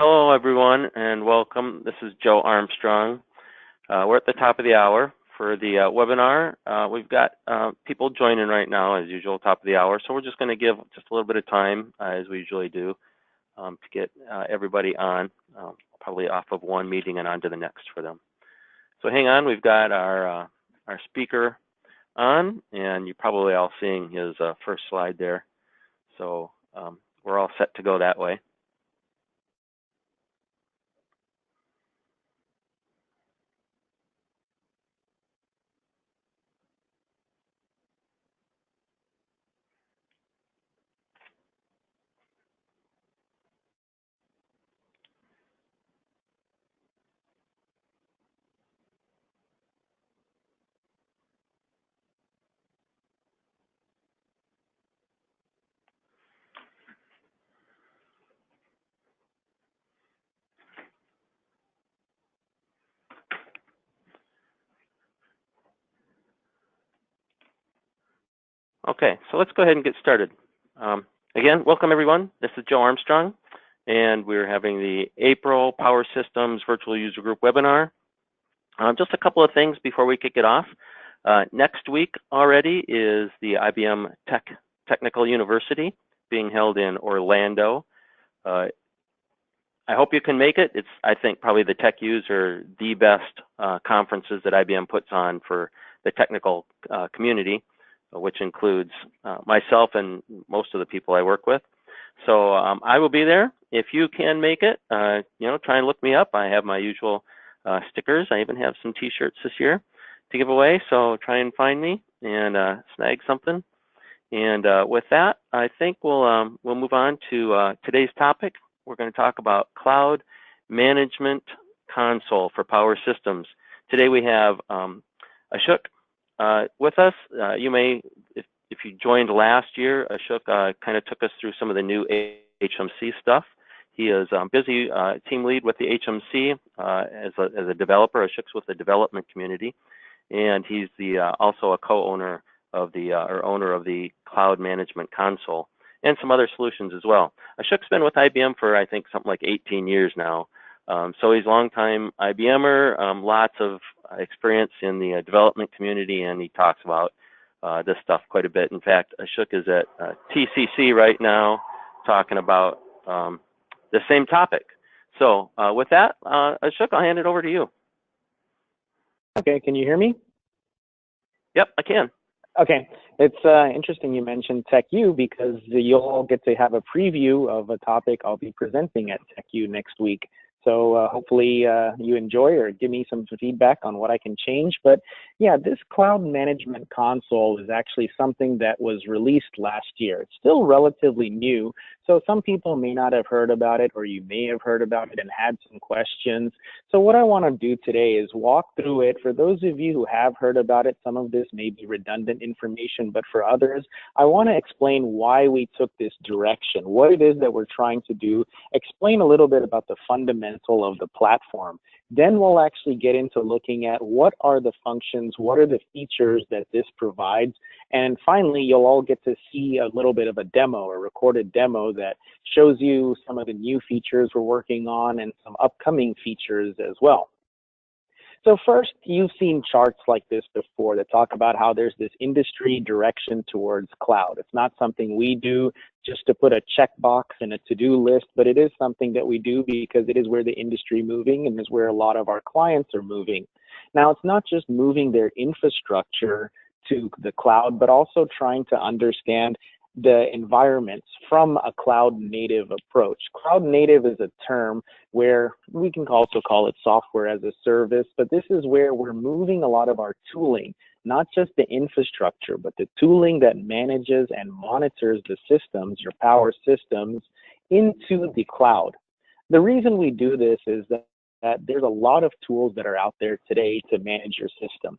Hello, everyone, and welcome. This is Joe Armstrong. We're at the top of the hour for the webinar. We've got people joining right now, as usual, top of the hour. So we're just going to give just a little bit of time, as we usually do, to get everybody on, probably off of one meeting and on to the next for them. So hang on, we've got our speaker on, and you're probably all seeing his first slide there. So we're all set to go that way. Okay, so let's go ahead and get started. Again, welcome everyone. This is Joe Armstrong, and we're having the April Power Systems Virtual User Group webinar. Just a couple of things before we kick it off. Next week already is the IBM Technical University being held in Orlando. I hope you can make it. It's, I think, probably the TechUs are the best conferences that IBM puts on for the technical community, which includes myself and most of the people I work with. So I will be there. If you can make it, try and look me up. I have my usual stickers. I even have some t-shirts this year to give away. So try and find me and snag something. And with that, I think we'll move on to today's topic. We're going to talk about Cloud Management Console for Power Systems. Today we have Ashok with us. You may, if you joined last year, Ashok kind of took us through some of the new HMC stuff. He is busy team lead with the HMC as a developer. Ashok's with the development community, and he's also a co-owner of or owner of the Cloud Management Console and some other solutions as well. Ashok's been with IBM for, I think, something like 18 years now. So he's a longtime IBMer, lots of experience in the development community, and he talks about this stuff quite a bit. In fact, Ashok is at TCC right now talking about the same topic. So with that, Ashok, I'll hand it over to you. Okay, can you hear me? Yep, I can. Okay, it's interesting you mentioned TechU because you'll all get to have a preview of a topic I'll be presenting at TechU next week. So hopefully you enjoy or give me some feedback on what I can change. But yeah, this Cloud Management Console is actually something that was released last year. It's still relatively new, so some people may not have heard about it, or you may have heard about it and had some questions. So what I want to do today is walk through it. For those of you who have heard about it, some of this may be redundant information, but for others, I want to explain why we took this direction, what it is that we're trying to do, explain a little bit about the fundamentals of the platform. Then we'll actually get into looking at what are the functions, what are the features that this provides, and finally you'll all get to see a little bit of a demo, a recorded demo that shows you some of the new features we're working on and some upcoming features as well. So first, you've seen charts like this before that talk about how there's this industry direction towards cloud. It's not something we do just to put a checkbox in a to-do list, but it is something that we do because it is where the industry is moving and is where a lot of our clients are moving. Now, it's not just moving their infrastructure to the cloud, but also trying to understand the environments from a cloud native approach. Cloud native is a term where we can also call it software as a service, but this is where we're moving a lot of our tooling, not just the infrastructure, but the tooling that manages and monitors the systems, your power systems, into the cloud. The reason we do this is that there's a lot of tools that are out there today to manage your system.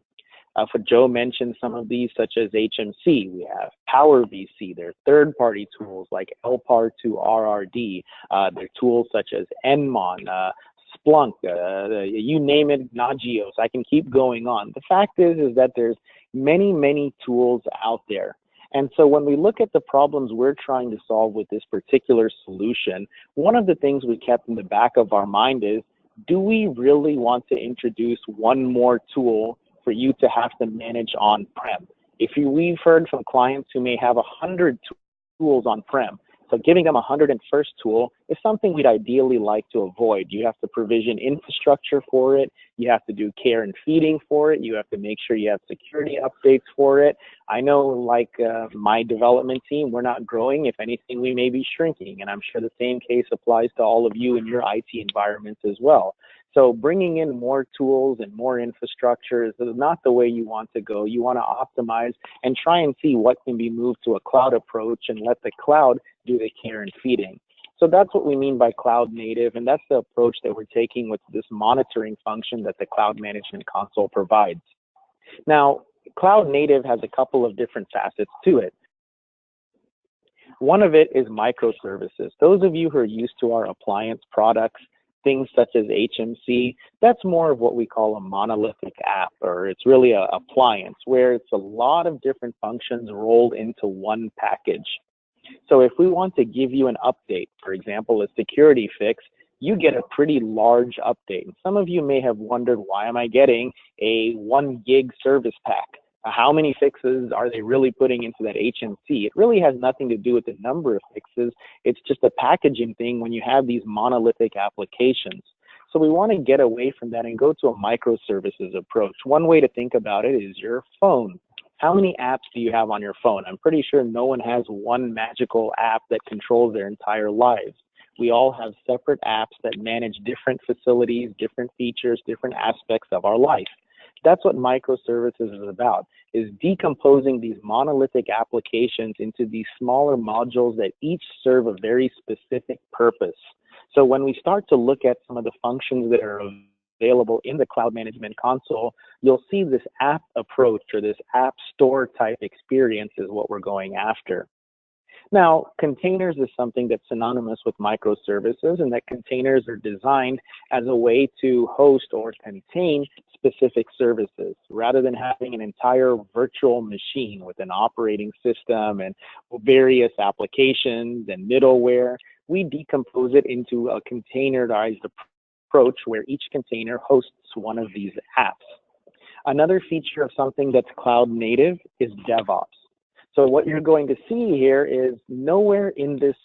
For Joe mentioned some of these, such as HMC. We have Power VC. There are third-party tools like LPAR2RRD. There are tools such as Nmon, Splunk, you name it, Nagios. I can keep going on. The fact is that there's many, many tools out there. And so when we look at the problems we're trying to solve with this particular solution, one of the things we kept in the back of our mind is, do we really want to introduce one more tool for you to have to manage on-prem? We've heard from clients who may have 100 tools on-prem. So giving them a 101st tool is something we'd ideally like to avoid. You have to provision infrastructure for it. You have to do care and feeding for it. You have to make sure you have security updates for it. I know, like my development team, we're not growing. If anything, we may be shrinking. And I'm sure the same case applies to all of you in your IT environments as well. So bringing in more tools and more infrastructure is not the way you want to go. You want to optimize and try and see what can be moved to a cloud approach and let the cloud do the care and feeding. So that's what we mean by cloud native, and that's the approach that we're taking with this monitoring function that the Cloud Management Console provides. Now, cloud native has a couple of different facets to it. One of it is microservices. Those of you who are used to our appliance products, things such as HMC, that's more of what we call a monolithic app, or it's really an appliance where it's a lot of different functions rolled into one package. So if we want to give you an update, for example, a security fix, you get a pretty large update. And some of you may have wondered, why am I getting a 1 gig service pack? How many fixes are they really putting into that HMC? It really has nothing to do with the number of fixes. It's just a packaging thing when you have these monolithic applications. So we want to get away from that and go to a microservices approach. One way to think about it is your phone. How many apps do you have on your phone? I'm pretty sure no one has one magical app that controls their entire lives. We all have separate apps that manage different facilities, different features, different aspects of our life. That's what microservices is about, is decomposing these monolithic applications into these smaller modules that each serve a very specific purpose. So when we start to look at some of the functions that are available in the Cloud Management Console, you'll see this app approach or this app store type experience is what we're going after. Now, containers is something that's synonymous with microservices, and that containers are designed as a way to host or contain specific services. Rather than having an entire virtual machine with an operating system and various applications and middleware, we decompose it into a containerized approach where each container hosts one of these apps. Another feature of something that's cloud native is DevOps. So what you're going to see here is nowhere in this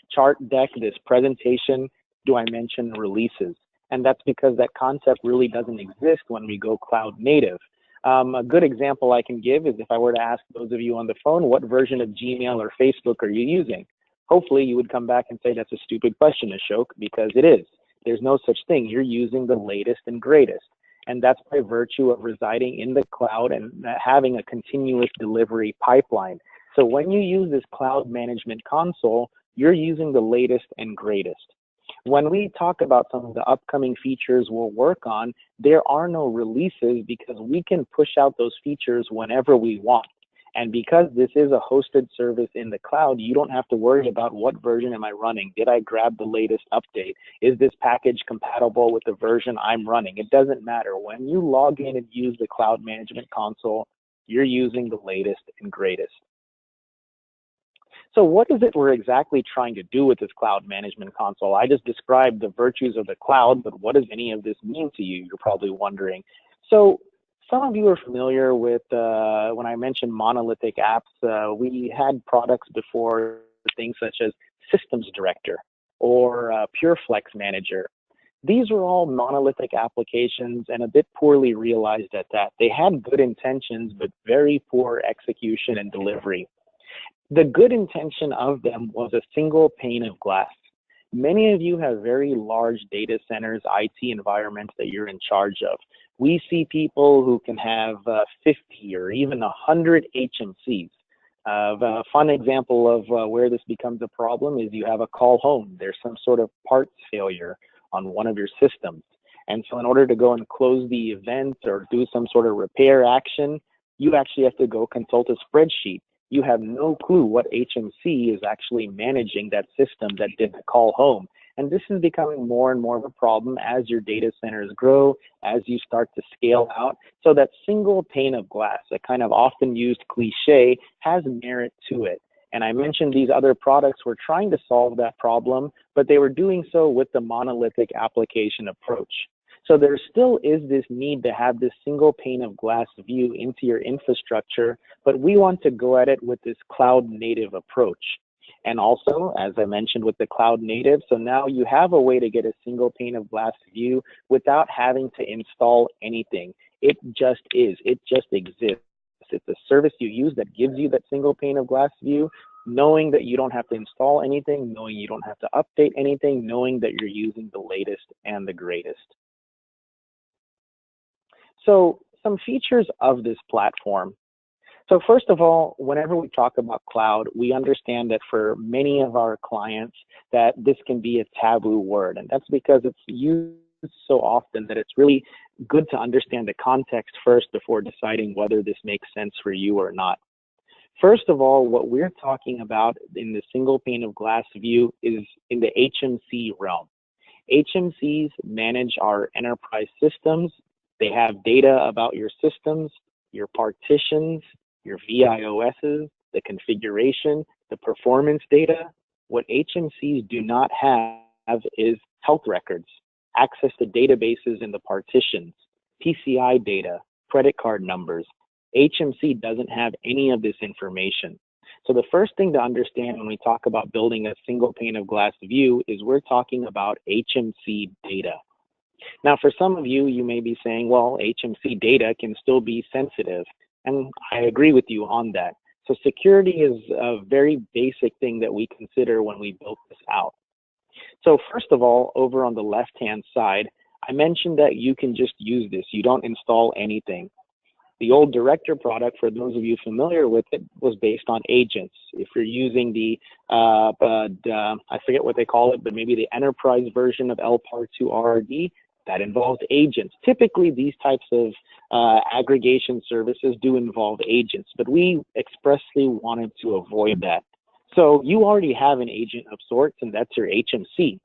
chart deck, this presentation, do I mention releases. And that's because that concept really doesn't exist when we go cloud native. A good example I can give is if I were to ask those of you on the phone, what version of Gmail or Facebook are you using? Hopefully you would come back and say that's a stupid question, Ashok, because it is. There's no such thing. You're using the latest and greatest. And that's by virtue of residing in the cloud and having a continuous delivery pipeline. So when you use this Cloud Management Console, you're using the latest and greatest. When we talk about some of the upcoming features we'll work on, there are no releases because we can push out those features whenever we want. And because this is a hosted service in the cloud, you don't have to worry about what version am I running. Did I grab the latest update? Is this package compatible with the version I'm running? It doesn't matter. When you log in and use the Cloud Management Console, you're using the latest and greatest. So what is it we're exactly trying to do with this Cloud Management Console? I just described the virtues of the cloud, but what does any of this mean to you? You're probably wondering. So some of you are familiar with, when I mentioned monolithic apps, we had products before, things such as Systems Director or PureFlex Manager. These were all monolithic applications and a bit poorly realized at that. They had good intentions, but very poor execution and delivery. The good intention of them was a single pane of glass. Many of you have very large data centers, IT environments that you're in charge of. We see people who can have 50 or even 100 HMCs. A fun example of where this becomes a problem is you have a call home. There's some sort of parts failure on one of your systems. And so in order to go and close the event or do some sort of repair action, you actually have to go consult a spreadsheet. You have no clue what HMC is actually managing that system that did the call home. And this is becoming more and more of a problem as your data centers grow, as you start to scale out. So that single pane of glass, a kind of often used cliche, has merit to it. And I mentioned these other products were trying to solve that problem, but they were doing so with the monolithic application approach. So there still is this need to have this single pane of glass view into your infrastructure, but we want to go at it with this cloud native approach. And also, as I mentioned with the cloud native, so now you have a way to get a single pane of glass view without having to install anything. It just is, it just exists. It's a service you use that gives you that single pane of glass view, knowing that you don't have to install anything, knowing you don't have to update anything, knowing that you're using the latest and the greatest. So some features of this platform. So first of all, whenever we talk about cloud, we understand that for many of our clients that this can be a taboo word, and that's because it's used so often that it's really good to understand the context first before deciding whether this makes sense for you or not. First of all, what we're talking about in the single pane of glass view is in the HMC realm. HMCs manage our enterprise systems. They have data about your systems, your partitions, your VIOSs, the configuration, the performance data. What HMCs do not have is health records, access to databases in the partitions, PCI data, credit card numbers. HMC doesn't have any of this information. So the first thing to understand when we talk about building a single pane of glass view is we're talking about HMC data. Now, for some of you, you may be saying, well, HMC data can still be sensitive. And I agree with you on that. So security is a very basic thing that we consider when we build this out. So first of all, over on the left-hand side, I mentioned that you can just use this. You don't install anything. The old Director product, for those of you familiar with it, was based on agents. If you're using the, I forget what they call it, but maybe the enterprise version of LPAR2RRD, that involves agents. Typically, these types of aggregation services do involve agents, but we expressly wanted to avoid that. So you already have an agent of sorts, and that's your HMC.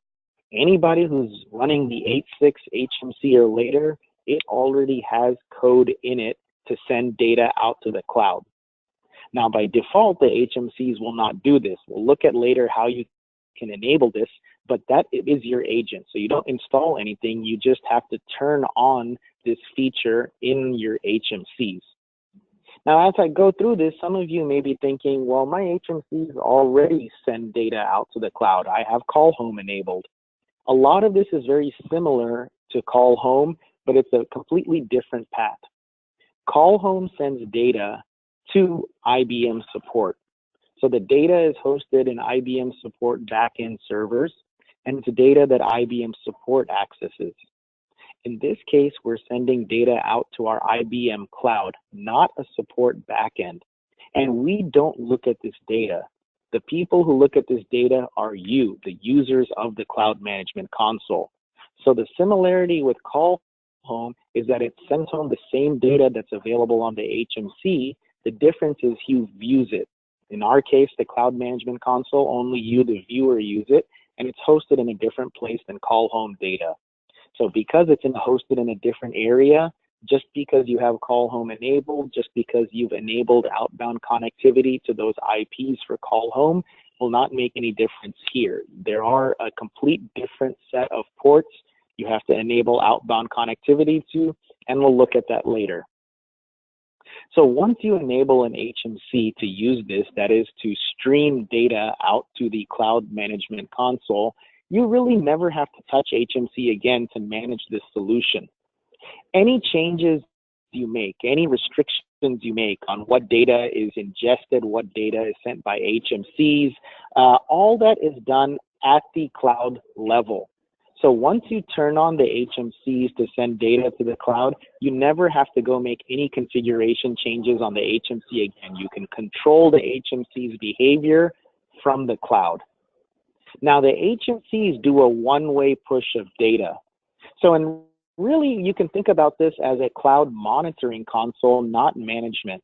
Anybody who's running the 8.6 HMC or later, it already has code in it to send data out to the cloud. Now, by default, the HMCs will not do this. We'll look at later how you can enable this, but that is your agent. So you don't install anything, you just have to turn on this feature in your HMCs. Now, as I go through this, some of you may be thinking, well, my HMCs already send data out to the cloud. I have Call Home enabled. A lot of this is very similar to Call Home, but it's a completely different path. Call Home sends data to IBM support. So the data is hosted in IBM support backend servers, and it's data that IBM support accesses. In this case, we're sending data out to our IBM cloud, not a support backend. And we don't look at this data. The people who look at this data are you, the users of the cloud management console. So the similarity with Call Home is that it sends home the same data that's available on the HMC. The difference is who views it. In our case, the cloud management console, only you, the viewer, use it, and it's hosted in a different place than Call Home data. So because it's hosted in a different area, just because you have Call Home enabled, just because you've enabled outbound connectivity to those IPs for Call Home, will not make any difference here. There are a complete different set of ports you have to enable outbound connectivity to, and we'll look at that later. So once you enable an HMC to use this, that is to stream data out to the cloud management console, you really never have to touch HMC again to manage this solution. Any changes you make, any restrictions you make on what data is ingested, what data is sent by HMCs, all that is done at the cloud level. So once you turn on the HMCs to send data to the cloud, you never have to go make any configuration changes on the HMC again. You can control the HMC's behavior from the cloud. Now, the HMCs do a one-way push of data. So really, you can think about this as a cloud monitoring console, not management.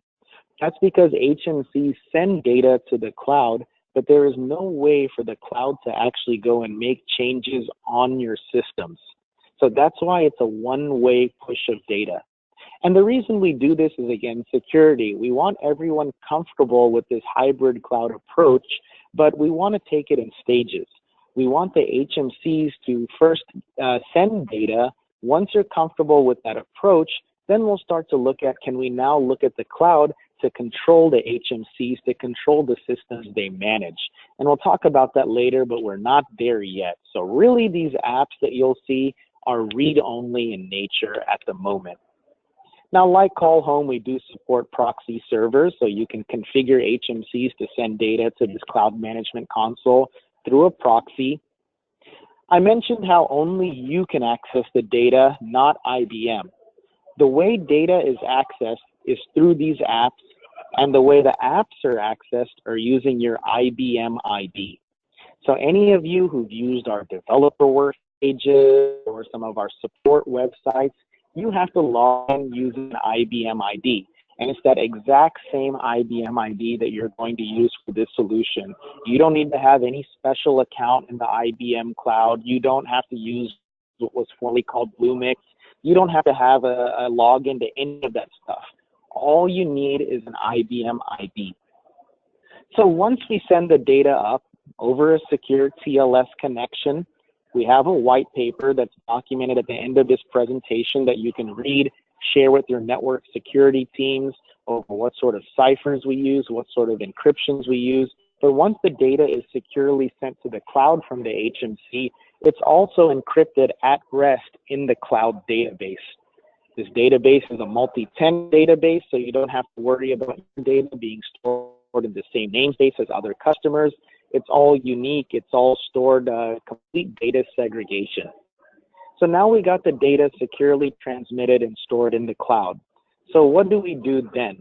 That's because HMCs send data to the cloud, but there is no way for the cloud to actually go and make changes on your systems. So that's why it's a one-way push of data. And the reason we do this is, again, security. We want everyone comfortable with this hybrid cloud approach, but we want to take it in stages. We want the HMCs to first send data. Once you're comfortable with that approach, then we'll start to look at, can we now look at the cloud to control the HMCs, to control the systems they manage. And we'll talk about that later, but we're not there yet. So really these apps that you'll see are read-only in nature at the moment. Now, like Call Home, we do support proxy servers, so you can configure HMCs to send data to this cloud management console through a proxy. I mentioned how only you can access the data, not IBM. The way data is accessed is through these apps, and the way the apps are accessed are using your IBM ID. So any of you who've used our developer work pages or some of our support websites, you have to log in using an IBM ID. And it's that exact same IBM ID that you're going to use for this solution. You don't need to have any special account in the IBM cloud. You don't have to use what was formerly called Bluemix. You don't have to have a login to any of that stuff. All you need is an IBM ID. So once we send the data up over a secure TLS connection, we have a white paper that's documented at the end of this presentation that you can read, share with your network security teams over what sort of ciphers we use, what sort of encryptions we use. But once the data is securely sent to the cloud from the HMC, it's also encrypted at rest in the cloud database. This database is a multi-tenant database, so you don't have to worry about your data being stored in the same namespace as other customers. It's all unique. It's all stored, complete data segregation. So now we got the data securely transmitted and stored in the cloud. So what do we do then?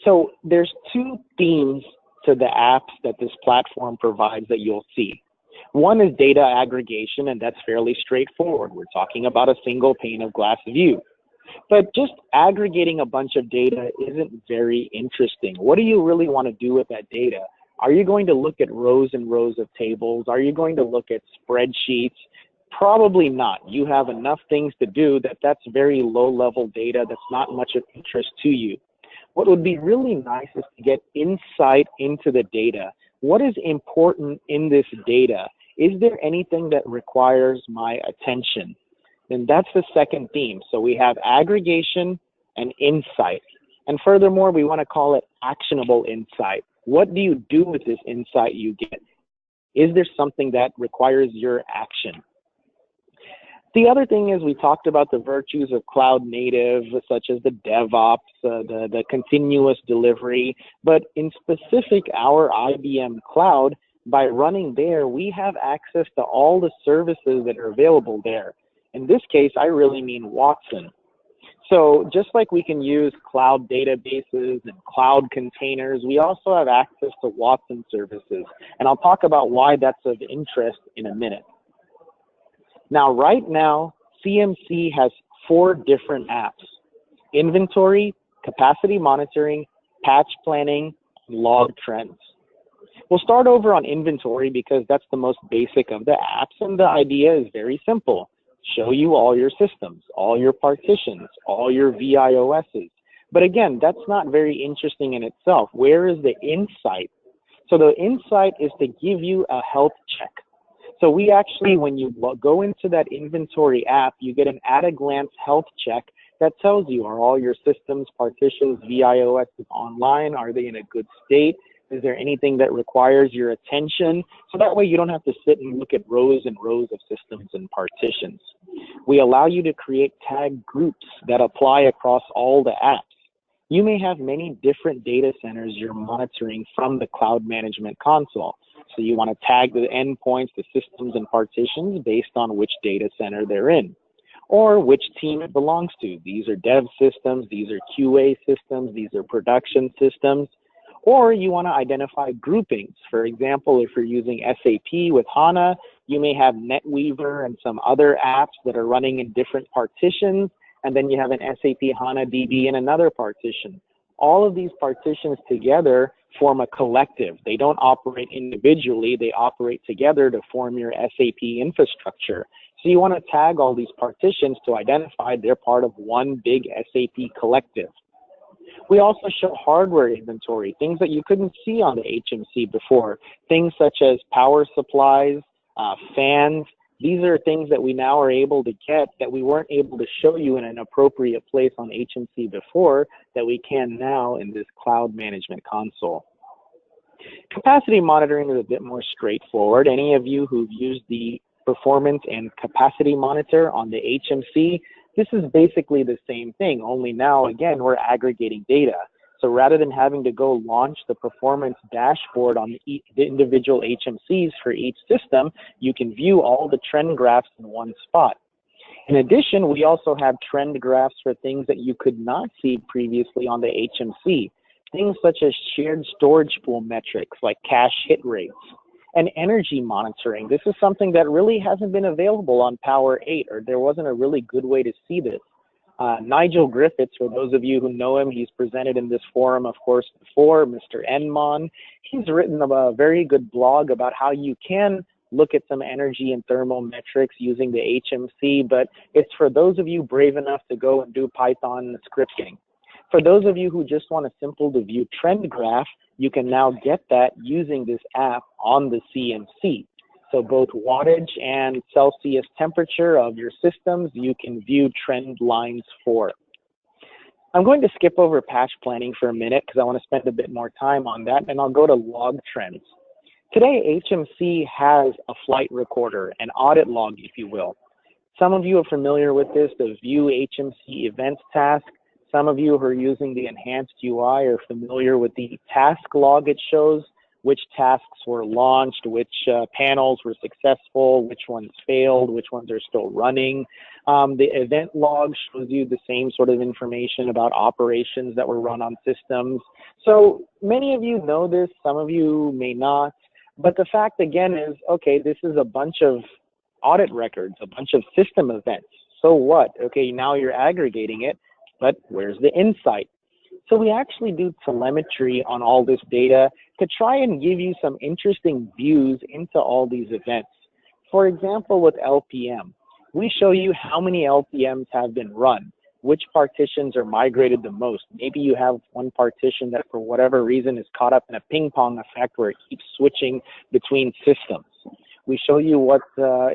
So there's two themes to the apps that this platform provides that you'll see. One is data aggregation, and that's fairly straightforward. We're talking about a single pane of glass view. But just aggregating a bunch of data isn't very interesting. What do you really want to do with that data? Are you going to look at rows and rows of tables? Are you going to look at spreadsheets? Probably not. You have enough things to do that's very low-level data that's not much of interest to you. What would be really nice is to get insight into the data. What is important in this data? Is there anything that requires my attention? And that's the second theme. So we have aggregation and insight. And furthermore, we want to call it actionable insight. What do you do with this insight you get? Is there something that requires your action? The other thing is we talked about the virtues of cloud native, such as the DevOps, the continuous delivery. But in specific, our IBM cloud, by running there, we have access to all the services that are available there. In this case, I really mean Watson. So just like we can use cloud databases and cloud containers, we also have access to Watson services. And I'll talk about why that's of interest in a minute. Now, right now, CMC has 4 different apps: inventory, capacity monitoring, patch planning, and log trends. We'll start over on inventory because that's the most basic of the apps, and the idea is very simple. Show you all your systems, all your partitions, all your VIOSs. But again, that's not very interesting in itself. Where is the insight? So the insight is to give you a health check. So we actually, when you go into that inventory app, you get an at-a-glance health check that tells you, are all your systems, partitions, VIOSs online? Are they in a good state? Is there anything that requires your attention? So that way you don't have to sit and look at rows and rows of systems and partitions. We allow you to create tag groups that apply across all the apps. You may have many different data centers you're monitoring from the cloud management console. So you want to tag the endpoints, the systems and partitions based on which data center they're in, or which team it belongs to. These are dev systems, these are QA systems, these are production systems. Or you want to identify groupings. For example, if you're using SAP with HANA, you may have NetWeaver and some other apps that are running in different partitions, and then you have an SAP HANA DB in another partition. all of these partitions together form a collective. They don't operate individually, they operate together to form your SAP infrastructure. So you want to tag all these partitions to identify they're part of one big SAP collective. We also show hardware inventory, things that you couldn't see on the HMC before, things such as power supplies, fans. These are things that we now are able to get that we weren't able to show you in an appropriate place on HMC before that we can now in this cloud management console. Capacity monitoring is a bit more straightforward. Any of you who've used the performance and capacity monitor on the HMC, this is basically the same thing, only now, again, we're aggregating data. So rather than having to go launch the performance dashboard on the individual HMCs for each system, you can view all the trend graphs in one spot. In addition, we also have trend graphs for things that you could not see previously on the HMC. Things such as shared storage pool metrics like cache hit rates and energy monitoring. This is something that really hasn't been available on Power 8, or there wasn't a really good way to see this. Nigel Griffiths, for those of you who know him, he's presented in this forum, of course, before, Mr. Enmon. He's written a very good blog about how you can look at some energy and thermal metrics using the HMC, but it's for those of you brave enough to go and do Python scripting. For those of you who just want a simple to view trend graph, you can now get that using this app on the CMC. So both wattage and Celsius temperature of your systems, you can view trend lines for. I'm going to skip over patch planning for a minute because I want to spend a bit more time on that, and I'll go to log trends. Today, HMC has a flight recorder, an audit log, if you will. Some of you are familiar with this, the View HMC Events task. Some of you who are using the enhanced UI are familiar with the task log it shows, which tasks were launched, which panels were successful, which ones failed, which ones are still running. The event log shows you the same sort of information about operations that were run on systems. So many of you know this, some of you may not, but the fact again is, okay, this is a bunch of audit records, a bunch of system events. So what? Okay, now you're aggregating it, but where's the insight? So we actually do telemetry on all this data to try and give you some interesting views into all these events. For example, with LPM, we show you how many LPMs have been run, which partitions are migrated the most. Maybe you have one partition that for whatever reason is caught up in a ping pong effect where it keeps switching between systems. We show you what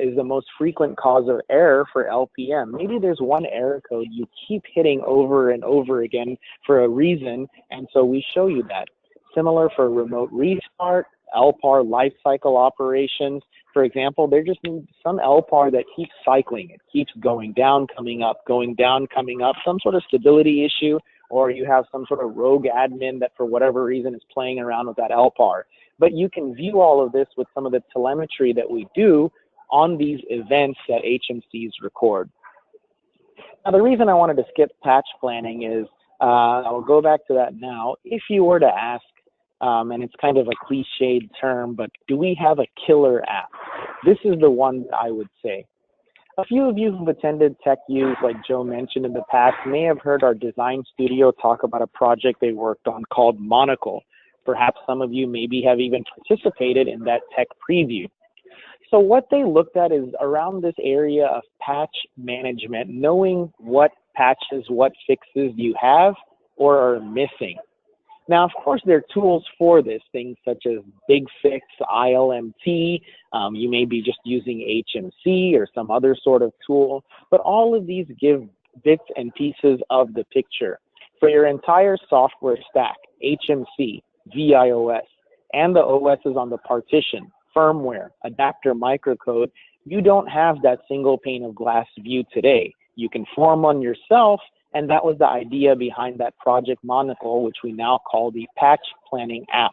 is the most frequent cause of error for LPM. Maybe there's one error code you keep hitting over and over again for a reason, and so we show you that. Similar for remote restart, LPAR lifecycle operations. For example, there just needs some LPAR that keeps cycling. It keeps going down, coming up, going down, coming up, some sort of stability issue, or you have some sort of rogue admin that for whatever reason is playing around with that LPAR. But you can view all of this with some of the telemetry that we do on these events that HMCs record. Now, the reason I wanted to skip patch planning is, I'll go back to that now. If you were to ask, and it's kind of a cliched term, but do we have a killer app? This is the one that I would say. A few of you who've attended TechUs, like Joe mentioned in the past, may have heard our design studio talk about a project they worked on called Monocle. Perhaps some of you maybe have even participated in that tech preview. So what they looked at is around this area of patch management, knowing what patches, what fixes you have or are missing. Now, of course, there are tools for this, things such as BigFix, ILMT. You may be just using HMC or some other sort of tool, but all of these give bits and pieces of the picture. For your entire software stack, HMC, VIOS, and the OSs on the partition, firmware, adapter microcode, you don't have that single pane of glass view today. You can form one yourself, and that was the idea behind that Project Monocle, which we now call the Patch Planning app.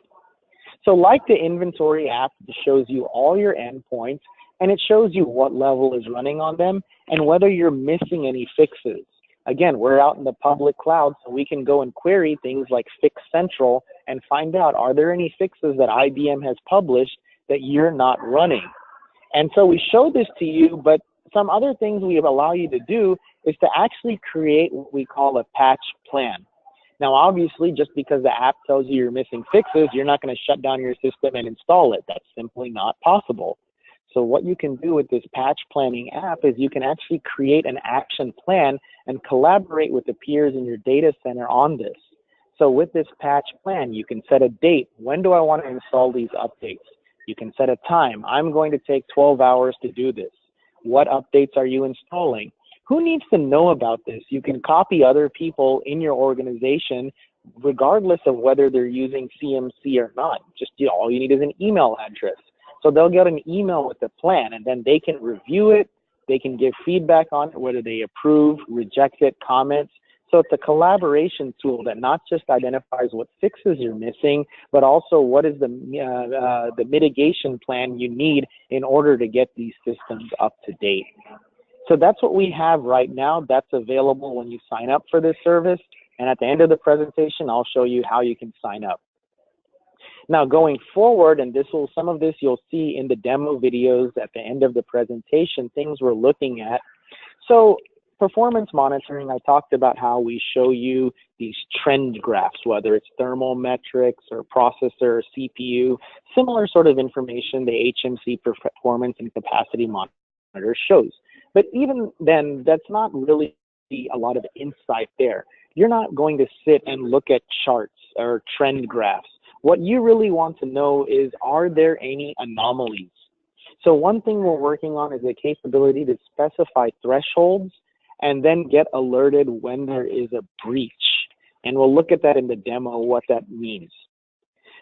So like the inventory app, it shows you all your endpoints, and it shows you what level is running on them and whether you're missing any fixes. Again, we're out in the public cloud, so we can go and query things like Fix Central and find out, are there any fixes that IBM has published that you're not running? And so we show this to you, but some other things we allow you to do is to actually create what we call a patch plan. Now, obviously, just because the app tells you you're missing fixes, you're not going to shut down your system and install it. That's simply not possible. So what you can do with this patch planning app is you can actually create an action plan and collaborate with the peers in your data center on this. So with this patch plan, you can set a date. When do I want to install these updates? You can set a time. I'm going to take 12 hours to do this. What updates are you installing? Who needs to know about this? You can copy other people in your organization regardless of whether they're using CMC or not. Just all you need is an email address. So they'll get an email with the plan, and then they can review it. They can give feedback on it, whether they approve, reject it, comments. So it's a collaboration tool that not just identifies what fixes you're missing, but also what is the mitigation plan you need in order to get these systems up to date. So that's what we have right now. That's available when you sign up for this service. And at the end of the presentation, I'll show you how you can sign up. Now, going forward, and some of this you'll see in the demo videos at the end of the presentation, things we're looking at. So performance monitoring, I talked about how we show you these trend graphs, whether it's thermal metrics or processor or CPU, similar sort of information the HMC performance and capacity monitor shows. But even then, that's not really a lot of insight there. You're not going to sit and look at charts or trend graphs. What you really want to know is, are there any anomalies? So one thing we're working on is the capability to specify thresholds and then get alerted when there is a breach. And we'll look at that in the demo, what that means.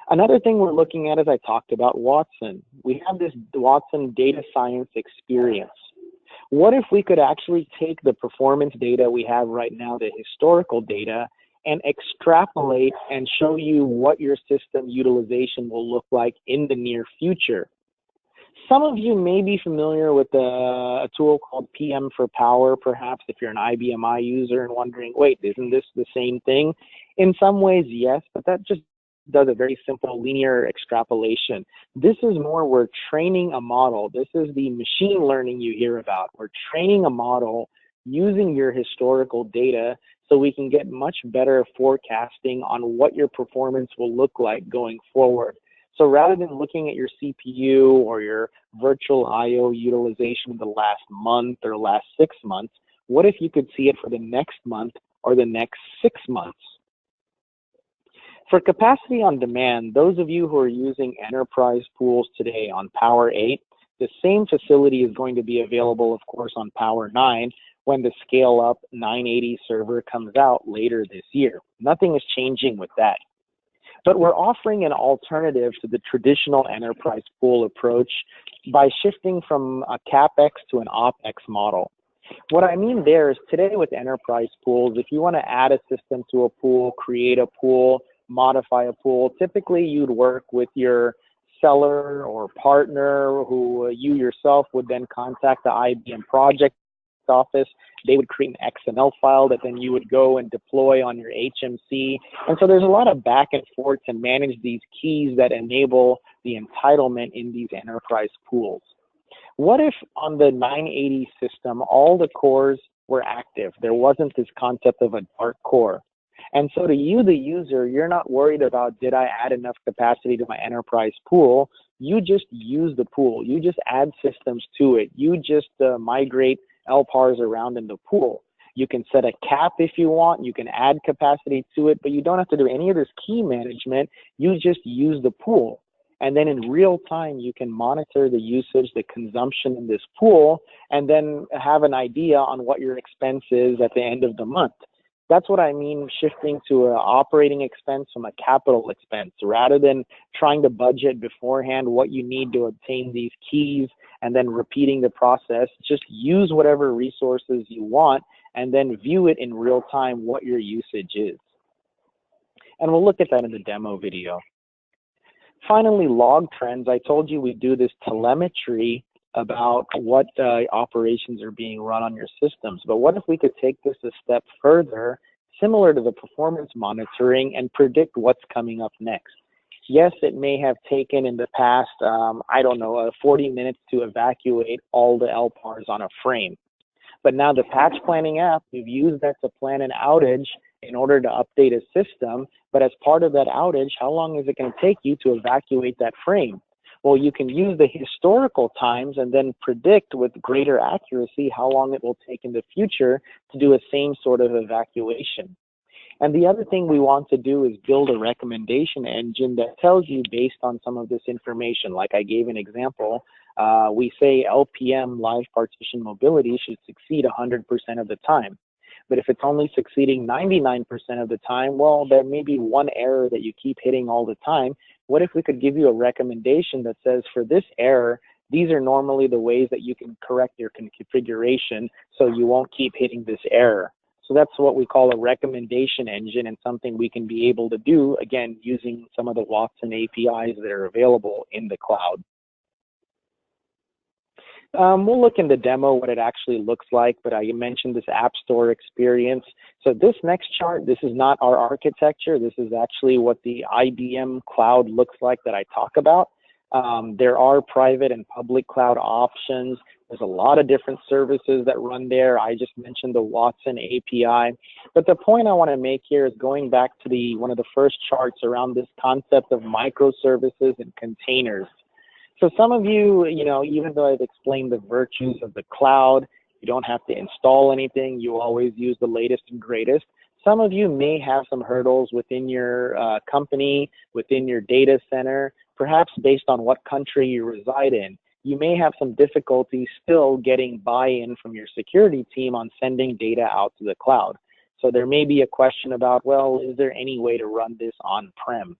Another thing we're looking at is I talked about Watson. We have this Watson data science experience. What if we could actually take the performance data we have right now, the historical data, and extrapolate and show you what your system utilization will look like in the near future? Some of you may be familiar with a tool called PM for Power, perhaps, if you're an IBMI user and wondering, wait, isn't this the same thing? In some ways, yes, but that just does a very simple linear extrapolation. This is more, we're training a model. This is the machine learning you hear about. We're training a model using your historical data so we can get much better forecasting on what your performance will look like going forward. So rather than looking at your CPU or your virtual IO utilization in the last month or last 6 months, what if you could see it for the next month or the next 6 months? For capacity on demand, those of you who are using enterprise pools today on Power 8, the same facility is going to be available, of course, on Power 9 when the scale-up 980 server comes out later this year. Nothing is changing with that. But we're offering an alternative to the traditional enterprise pool approach by shifting from a CapEx to an OpEx model. What I mean there is today with enterprise pools, if you want to add a system to a pool, create a pool, modify a pool, typically you'd work with your seller or partner who you yourself would then contact the IBM project office. They would create an XML file that then you would go and deploy on your HMC. And so there's a lot of back and forth to manage these keys that enable the entitlement in these enterprise pools. What if on the 980 system, all the cores were active? There wasn't this concept of a dark core. And so to you, the user, you're not worried about, did I add enough capacity to my enterprise pool? You just use the pool. You just add systems to it. You just migrate LPARs around in the pool. You can set a cap if you want. You can add capacity to it, but you don't have to do any of this key management. You just use the pool. And then in real time, you can monitor the usage, the consumption in this pool, and then have an idea on what your expense is at the end of the month. That's what I mean, shifting to an operating expense from a capital expense, rather than trying to budget beforehand what you need to obtain these keys and then repeating the process. Just use whatever resources you want and then view it in real time what your usage is. And we'll look at that in the demo video. Finally, log trends. I told you we do this telemetry about what operations are being run on your systems. But what if we could take this a step further, similar to the performance monitoring, and predict what's coming up next? Yes, it may have taken in the past, 40 minutes to evacuate all the LPARs on a frame. But now the patch planning app, we've used that to plan an outage in order to update a system, but as part of that outage, how long is it going to take you to evacuate that frame? Well, you can use the historical times and then predict with greater accuracy how long it will take in the future to do a same sort of evacuation. And the other thing we want to do is build a recommendation engine that tells you based on some of this information. Like I gave an example, we say LPM, live partition mobility, should succeed 100% of the time. But if it's only succeeding 99% of the time, well, there may be one error that you keep hitting all the time. What if we could give you a recommendation that says for this error, these are normally the ways that you can correct your configuration so you won't keep hitting this error. So that's what we call a recommendation engine, and something we can be able to do, again, using some of the Watson APIs that are available in the cloud. We'll look in the demo what it actually looks like, but I mentioned this App Store experience. So this next chart, this is not our architecture. This is actually what the IBM cloud looks like that I talk about. There are private and public cloud options. There's a lot of different services that run there. I just mentioned the Watson API. But the point I want to make here is going back to one of the first charts around this concept of microservices and containers. So some of you, even though I've explained the virtues of the cloud, you don't have to install anything. You always use the latest and greatest. Some of you may have some hurdles within your company, within your data center, perhaps based on what country you reside in. You may have some difficulty still getting buy-in from your security team on sending data out to the cloud. So there may be a question about, well, is there any way to run this on-prem?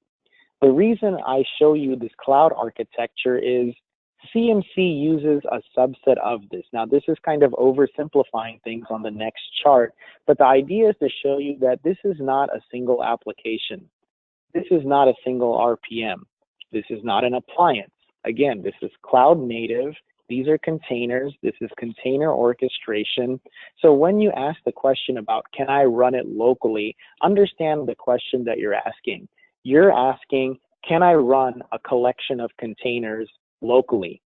The reason I show you this cloud architecture is CMC uses a subset of this. Now, this is kind of oversimplifying things on the next chart, but the idea is to show you that this is not a single application. This is not a single RPM. This is not an appliance. Again, this is cloud native. These are containers. This is container orchestration. So when you ask the question about, can I run it locally, understand the question that you're asking. You're asking, can I run a collection of containers locally?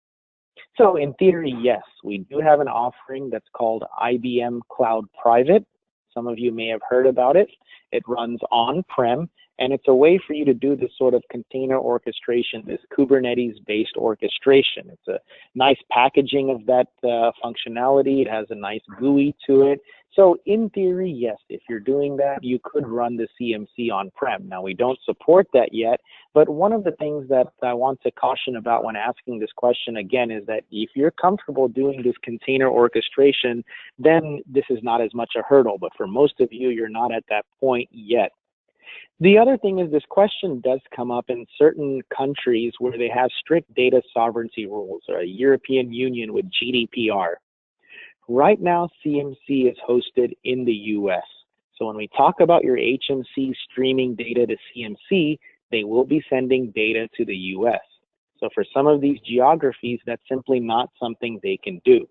So in theory, yes, we do have an offering that's called IBM Cloud Private. Some of you may have heard about it. It runs on-prem, and it's a way for you to do this sort of container orchestration, this Kubernetes-based orchestration. It's a nice packaging of that functionality. It has a nice GUI to it. So in theory, yes, if you're doing that, you could run the CMC on-prem. Now, we don't support that yet, but one of the things that I want to caution about when asking this question again is that if you're comfortable doing this container orchestration, then this is not as much a hurdle. But for most of you, you're not at that point yet. The other thing is this question does come up in certain countries where they have strict data sovereignty rules, or a European Union with GDPR. Right now, CMC is hosted in the US. So when we talk about your HMC streaming data to CMC, they will be sending data to the US. So for some of these geographies, that's simply not something they can do.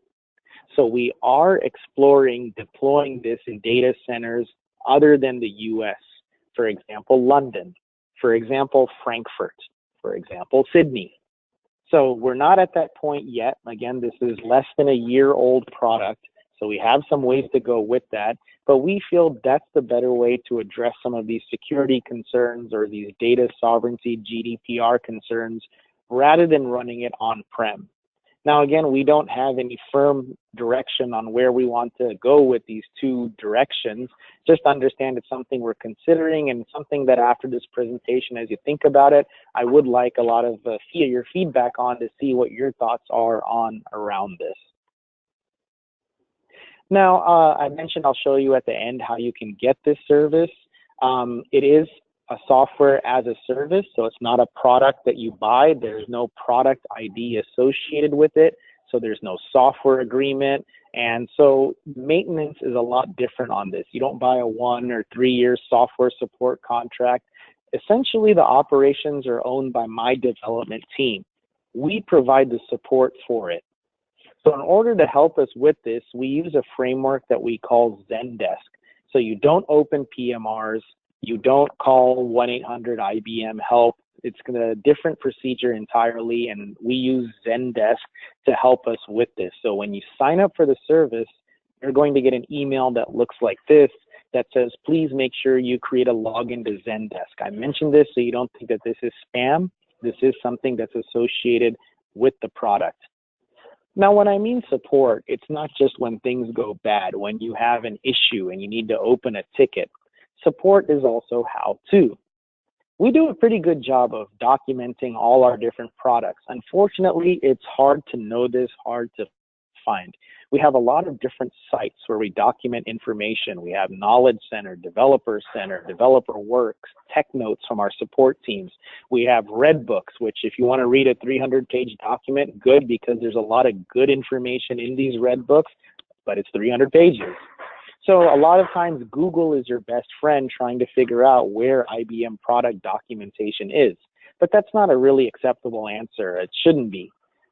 So we are exploring deploying this in data centers other than the US. For example, London. For example, Frankfurt. For example, Sydney. So we're not at that point yet. Again, this is less than a year-old product, so we have some ways to go with that. But we feel that's the better way to address some of these security concerns or these data sovereignty GDPR concerns rather than running it on-prem. Now, again, we don't have any firm direction on where we want to go with these two directions. Just understand it's something we're considering and something that after this presentation, as you think about it, I would like a lot of your feedback on to see what your thoughts are on around this. Now, I mentioned I'll show you at the end how you can get this service. It is a software as a service, so it's not a product that you buy. There's no product ID associated with it, so there's no software agreement, and so maintenance is a lot different on this. You don't buy a 1 or 3 year software support contract. Essentially, the operations are owned by my development team. We provide the support for it. So in order to help us with this, we use a framework that we call Zendesk. So you don't open PMRs, you don't call 1-800-IBM-HELP. It's a different procedure entirely, and we use Zendesk to help us with this. So when you sign up for the service, you're going to get an email that looks like this. that says, please make sure you create a login to Zendesk. I mentioned this so you don't think that this is spam. This is something that's associated with the product. Now, when I mean support, it's not just when things go bad, when you have an issue and you need to open a ticket. Support is also how-to. We do a pretty good job of documenting all our different products. Unfortunately, it's hard to know this, hard to find. We have a lot of different sites where we document information. We have Knowledge Center, Developer Works, Tech Notes from our support teams. We have Red Books, which if you want to read a 300-page document, good, because there's a lot of good information in these Red Books, but it's 300 pages. So a lot of times Google is your best friend trying to figure out where IBM product documentation is. But that's not a really acceptable answer. It shouldn't be.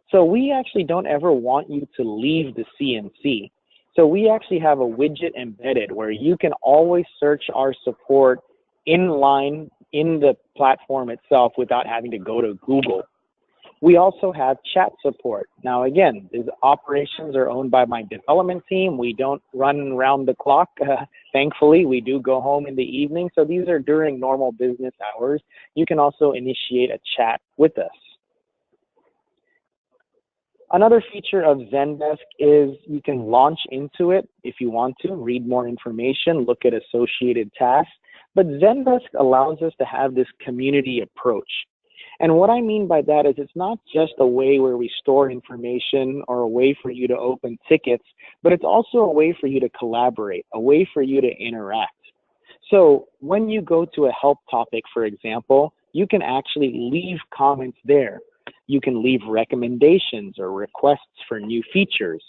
So we actually don't ever want you to leave the CNC. So we actually have a widget embedded where you can always search our support in line in the platform itself without having to go to Google. We also have chat support. Now again, these operations are owned by my development team. We don't run around the clock. Thankfully, we do go home in the evening. So these are during normal business hours. You can also initiate a chat with us. Another feature of Zendesk is you can launch into it if you want to, read more information, look at associated tasks. But Zendesk allows us to have this community approach. And what I mean by that is it's not just a way where we store information or a way for you to open tickets, but it's also a way for you to collaborate, a way for you to interact. So when you go to a help topic, for example, you can actually leave comments there. You can leave recommendations or requests for new features.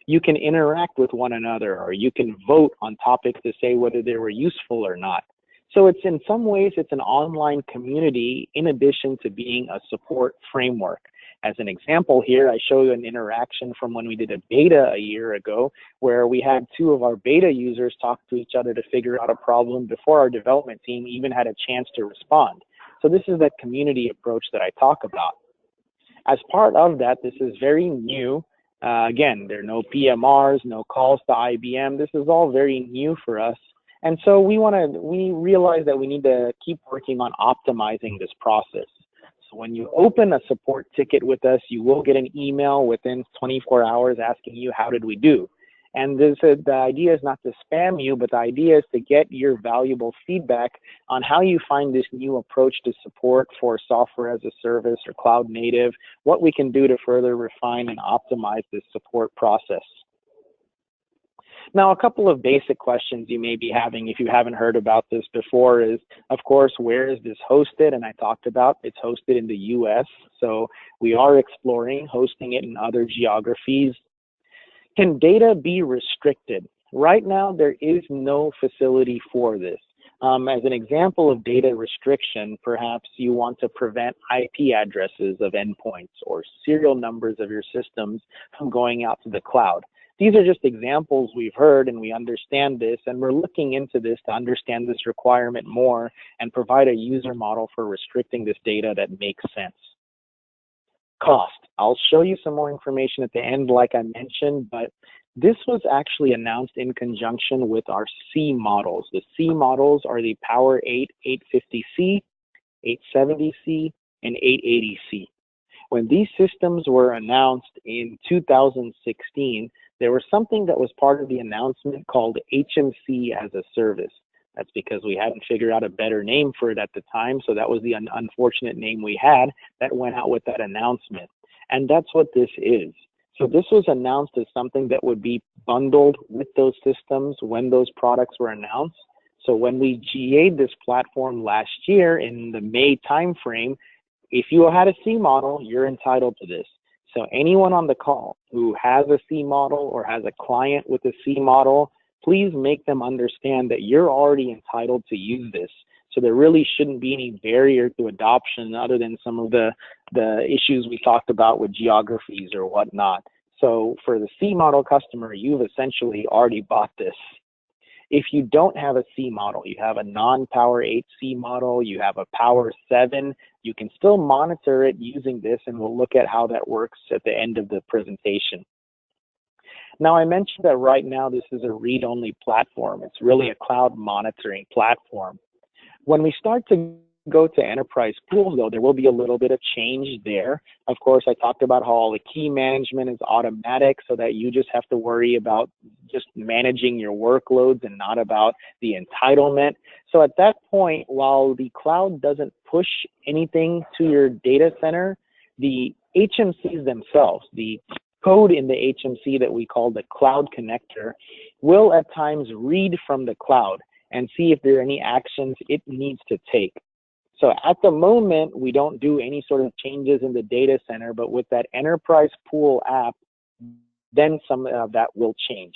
You can interact with one another, or you can vote on topics to say whether they were useful or not. So it's in some ways, it's an online community in addition to being a support framework. As an example here, I show you an interaction from when we did a beta a year ago, where we had two of our beta users talk to each other to figure out a problem before our development team even had a chance to respond. So this is that community approach that I talk about. As part of that, this is very new. Again, there are no PMRs, no calls to IBM. This is all very new for us. And so we realize that we need to keep working on optimizing this process. So when you open a support ticket with us, you will get an email within 24 hours asking you, how did we do? And the idea is not to spam you, but the idea is to get your valuable feedback on how you find this new approach to support for software as a service or cloud native, what we can do to further refine and optimize this support process. Now, a couple of basic questions you may be having if you haven't heard about this before is, of course, where is this hosted? And I talked about it's hosted in the US. So we are exploring hosting it in other geographies. Can data be restricted? Right now, there is no facility for this. As an example of data restriction, perhaps you want to prevent IP addresses of endpoints or serial numbers of your systems from going out to the cloud. These are just examples we've heard, and we understand this, and we're looking into this to understand this requirement more and provide a user model for restricting this data that makes sense. Cost. I'll show you some more information at the end, like I mentioned, but this was actually announced in conjunction with our C models. The C models are the Power 8 850C, 870C, and 880C. When these systems were announced in 2016, there was something that was part of the announcement called HMC as a service. That's because we hadn't figured out a better name for it at the time, so that was the unfortunate name we had that went out with that announcement. And that's what this is. So this was announced as something that would be bundled with those systems when those products were announced. So when we GA'd this platform last year in the May timeframe, if you had a C model, you're entitled to this. So anyone on the call who has a C model or has a client with a C model, please make them understand that you're already entitled to use this. So there really shouldn't be any barrier to adoption other than some of the issues we talked about with geographies or whatnot. So for the C model customer, you've essentially already bought this. If you don't have a C model, you have a non-Power 8 C model, you have a Power 7, you can still monitor it using this, and we'll look at how that works at the end of the presentation. Now, I mentioned that right now this is a read-only platform. It's really a cloud monitoring platform. When we start to go to enterprise pools, though, there will be a little bit of change there. Of course, I talked about how all the key management is automatic so that you just have to worry about just managing your workloads and not about the entitlement. So at that point, while the cloud doesn't push anything to your data center, the HMCs themselves, the code in the HMC that we call the cloud connector, will at times read from the cloud and see if there are any actions it needs to take. So at the moment, we don't do any sort of changes in the data center, but with that enterprise pool app, then some of that will change.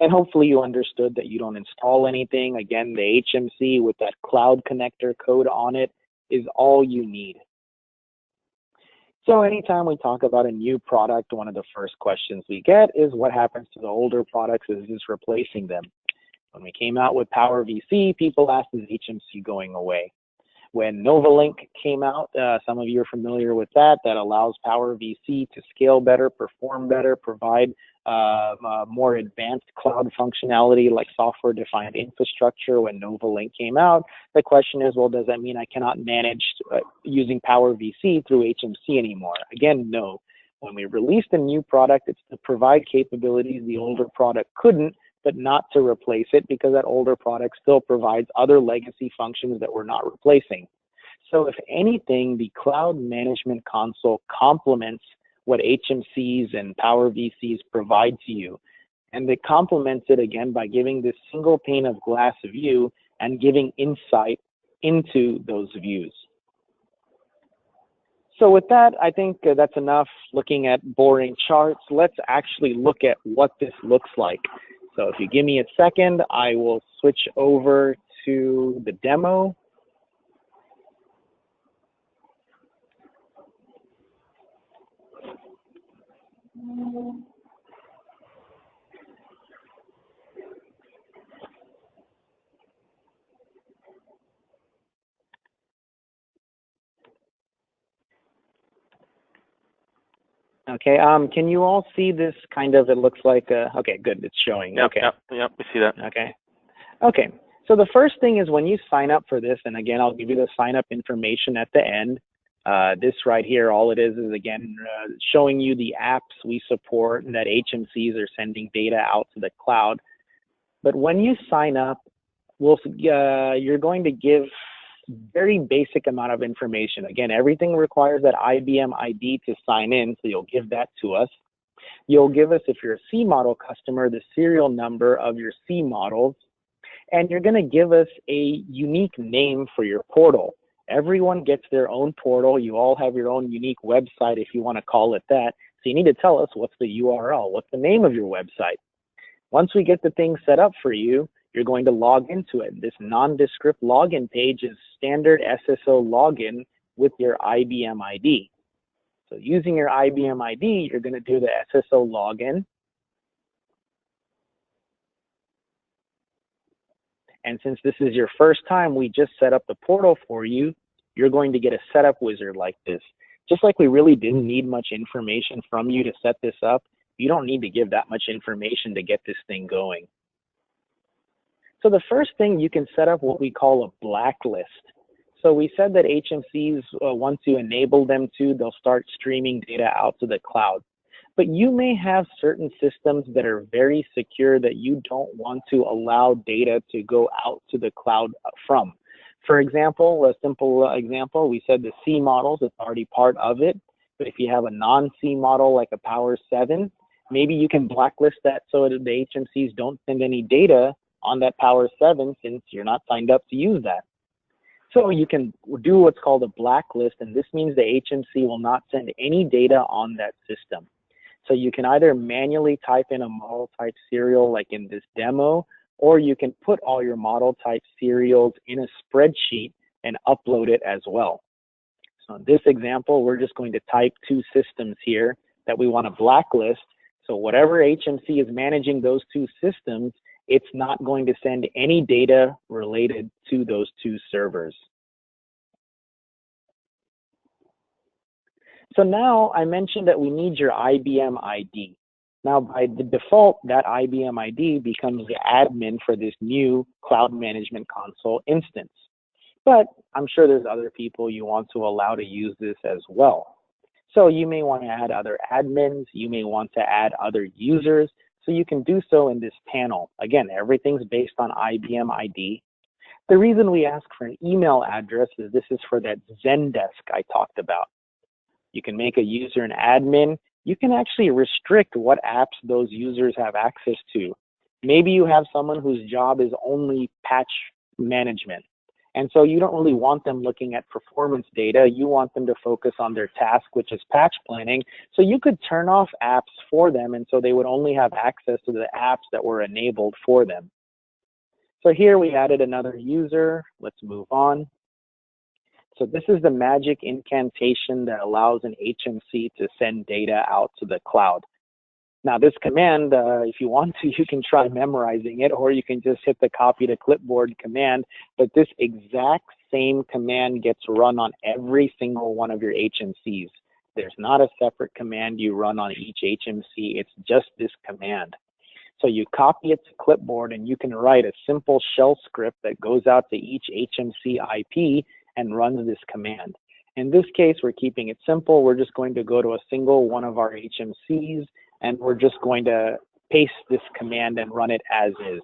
And hopefully you understood that you don't install anything. Again, the HMC with that cloud connector code on it is all you need. So anytime we talk about a new product, one of the first questions we get is what happens to the older products? Is this replacing them? When we came out with Power VC, people asked, is HMC going away? When NovaLink came out, some of you are familiar with that. That allows Power VC to scale better, perform better, provide more advanced cloud functionality like software-defined infrastructure. When NovaLink came out, the question is, well, does that mean I cannot manage using Power VC through HMC anymore? Again, no. When we released a new product, it's to provide capabilities the older product couldn't, but not to replace it, because that older product still provides other legacy functions that we're not replacing. So if anything, the cloud management console complements what HMCs and Power VCs provide to you. And it complements it again by giving this single pane of glass view and giving insight into those views. So with that, I think that's enough looking at boring charts. Let's actually look at what this looks like. So if you give me a second, I will switch over to the demo. Okay, can you all see this kind of, it looks like, okay, good, it's showing. Yep, okay. Yep, we see that. Okay, so the first thing is when you sign up for this, and again, I'll give you the sign up information at the end. This right here, all it is again, showing you the apps we support and that HMCs are sending data out to the cloud. But when you sign up, you're going to give very basic amount of information. Again, everything requires that IBM ID to sign in, so you'll give that to us. You'll give us, if you're a C model customer, the serial number of your C models, and you're going to give us a unique name for your portal. Everyone gets their own portal. You all have your own unique website, if you want to call it that. So you need to tell us what's the URL, what's the name of your website. Once we get the thing set up for you, you're going to log into it. This nondescript login page is standard SSO login with your IBM ID. So using your IBM ID, you're going to do the SSO login. And since this is your first time, we just set up the portal for you, you're going to get a setup wizard like this. Just like we really didn't need much information from you to set this up, you don't need to give that much information to get this thing going. So the first thing, you can set up what we call a blacklist. So we said that HMCs, once you enable them to, they'll start streaming data out to the cloud. But you may have certain systems that are very secure that you don't want to allow data to go out to the cloud from. For example, a simple example, we said the C models, it's already part of it. But if you have a non-C model like a Power 7, maybe you can blacklist that so that the HMCs don't send any data on that Power 7 since you're not signed up to use that. So you can do what's called a blacklist, and this means the HMC will not send any data on that system. So you can either manually type in a model type serial like in this demo, or you can put all your model type serials in a spreadsheet and upload it as well. So in this example, we're just going to type two systems here that we want to blacklist. So whatever HMC is managing those two systems, it's not going to send any data related to those two servers. So now I mentioned that we need your IBM ID. Now, by the default, that IBM ID becomes the admin for this new Cloud Management Console instance. But I'm sure there's other people you want to allow to use this as well. So you may want to add other admins, you may want to add other users, so you can do so in this panel. Again, everything's based on IBM ID. The reason we ask for an email address is this is for that Zendesk I talked about. You can make a user an admin. You can actually restrict what apps those users have access to. Maybe you have someone whose job is only patch management. And so you don't really want them looking at performance data. You want them to focus on their task, which is patch planning. So you could turn off apps for them, and so they would only have access to the apps that were enabled for them. So here we added another user. Let's move on. So this is the magic incantation that allows an HMC to send data out to the cloud. Now this command, if you want to, you can try memorizing it, or you can just hit the copy to clipboard command, but this exact same command gets run on every single one of your HMCs. There's not a separate command you run on each HMC, it's just this command. So you copy it to clipboard and you can write a simple shell script that goes out to each HMC IP and runs this command. In this case, we're keeping it simple. We're just going to go to a single one of our HMCs and we're just going to paste this command and run it as is.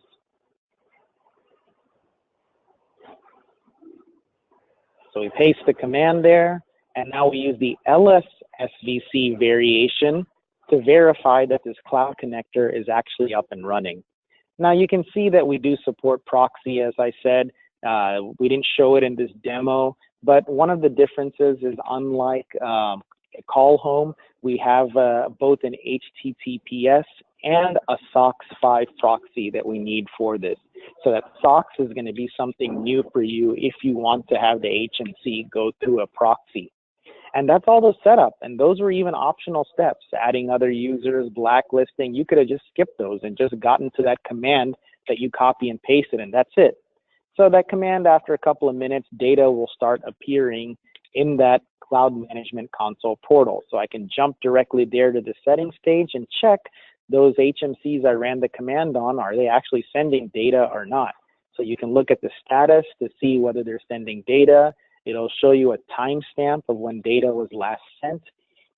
So we paste the command there, and now we use the LS-SVC variation to verify that this cloud connector is actually up and running. Now you can see that we do support proxy, as I said. We didn't show it in this demo, but one of the differences is unlike call home, we have both an HTTPS and a SOCKS 5 proxy that we need for this. So that SOCKS is going to be something new for you if you want to have the HMC go through a proxy. And that's all the setup. And those were even optional steps, adding other users, blacklisting. You could have just skipped those and just gotten to that command that you copy and pasted, and that's it. So that command, after a couple of minutes, data will start appearing in that Cloud Management Console portal. So I can jump directly there to the settings page and check those HMCs I ran the command on, are they actually sending data or not? So you can look at the status to see whether they're sending data. It'll show you a timestamp of when data was last sent.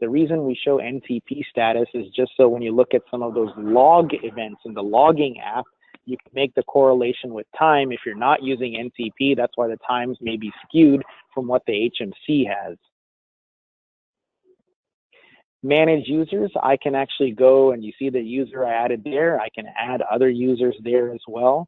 The reason we show NTP status is just so when you look at some of those log events in the logging app, you can make the correlation with time. If you're not using NTP, that's why the times may be skewed from what the HMC has. Manage users, I can actually go and you see the user I added there. I can add other users there as well.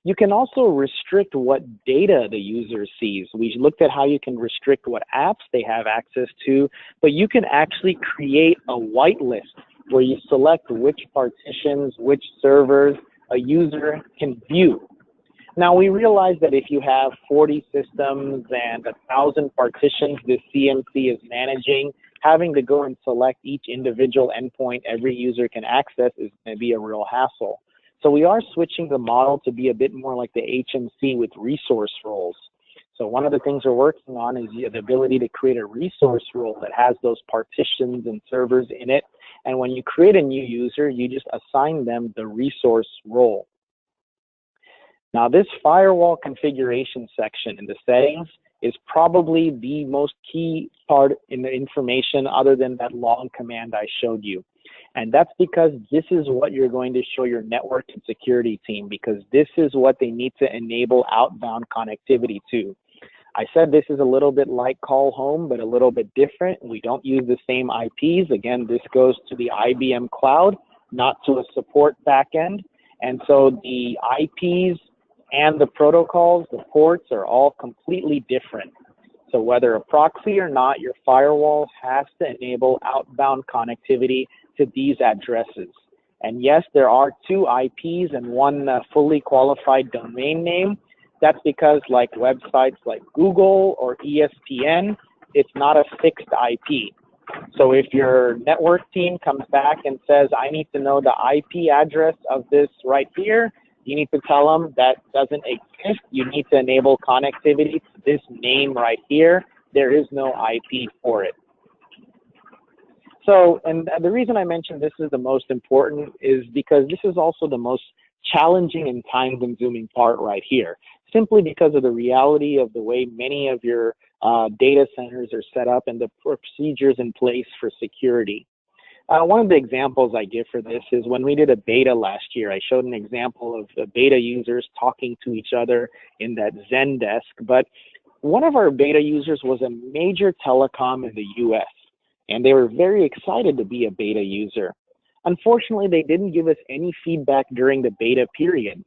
You can also restrict what data the user sees. We looked at how you can restrict what apps they have access to, but you can actually create a whitelist where you select which partitions, which servers a user can view. Now we realize that if you have 40 systems and 1,000 partitions this CMC is managing, having to go and select each individual endpoint every user can access is going to be a real hassle. So we are switching the model to be a bit more like the HMC with resource roles. So one of the things we're working on is the ability to create a resource role that has those partitions and servers in it. And when you create a new user, you just assign them the resource role. Now this firewall configuration section in the settings is probably the most key part in the information other than that long command I showed you. And that's because this is what you're going to show your network and security team, because this is what they need to enable outbound connectivity to. I said this is a little bit like call home, but a little bit different. We don't use the same IPs. Again, this goes to the IBM cloud, not to a support backend. And so the IPs and the protocols, the ports are all completely different. So whether a proxy or not, your firewall has to enable outbound connectivity to these addresses. And yes, there are 2 IPs and 1 fully qualified domain name. That's because like websites like Google or ESPN, it's not a fixed IP. So if your network team comes back and says, I need to know the IP address of this right here, you need to tell them that doesn't exist. You need to enable connectivity to this name right here. There is no IP for it. So, and the reason I mentioned this is the most important is because this is also the most challenging and time-consuming part right here, simply because of the reality of the way many of your data centers are set up and the procedures in place for security. One of the examples I give for this is when we did a beta last year, I showed an example of the beta users talking to each other in that Zendesk, but one of our beta users was a major telecom in the US, and they were very excited to be a beta user. Unfortunately, they didn't give us any feedback during the beta period.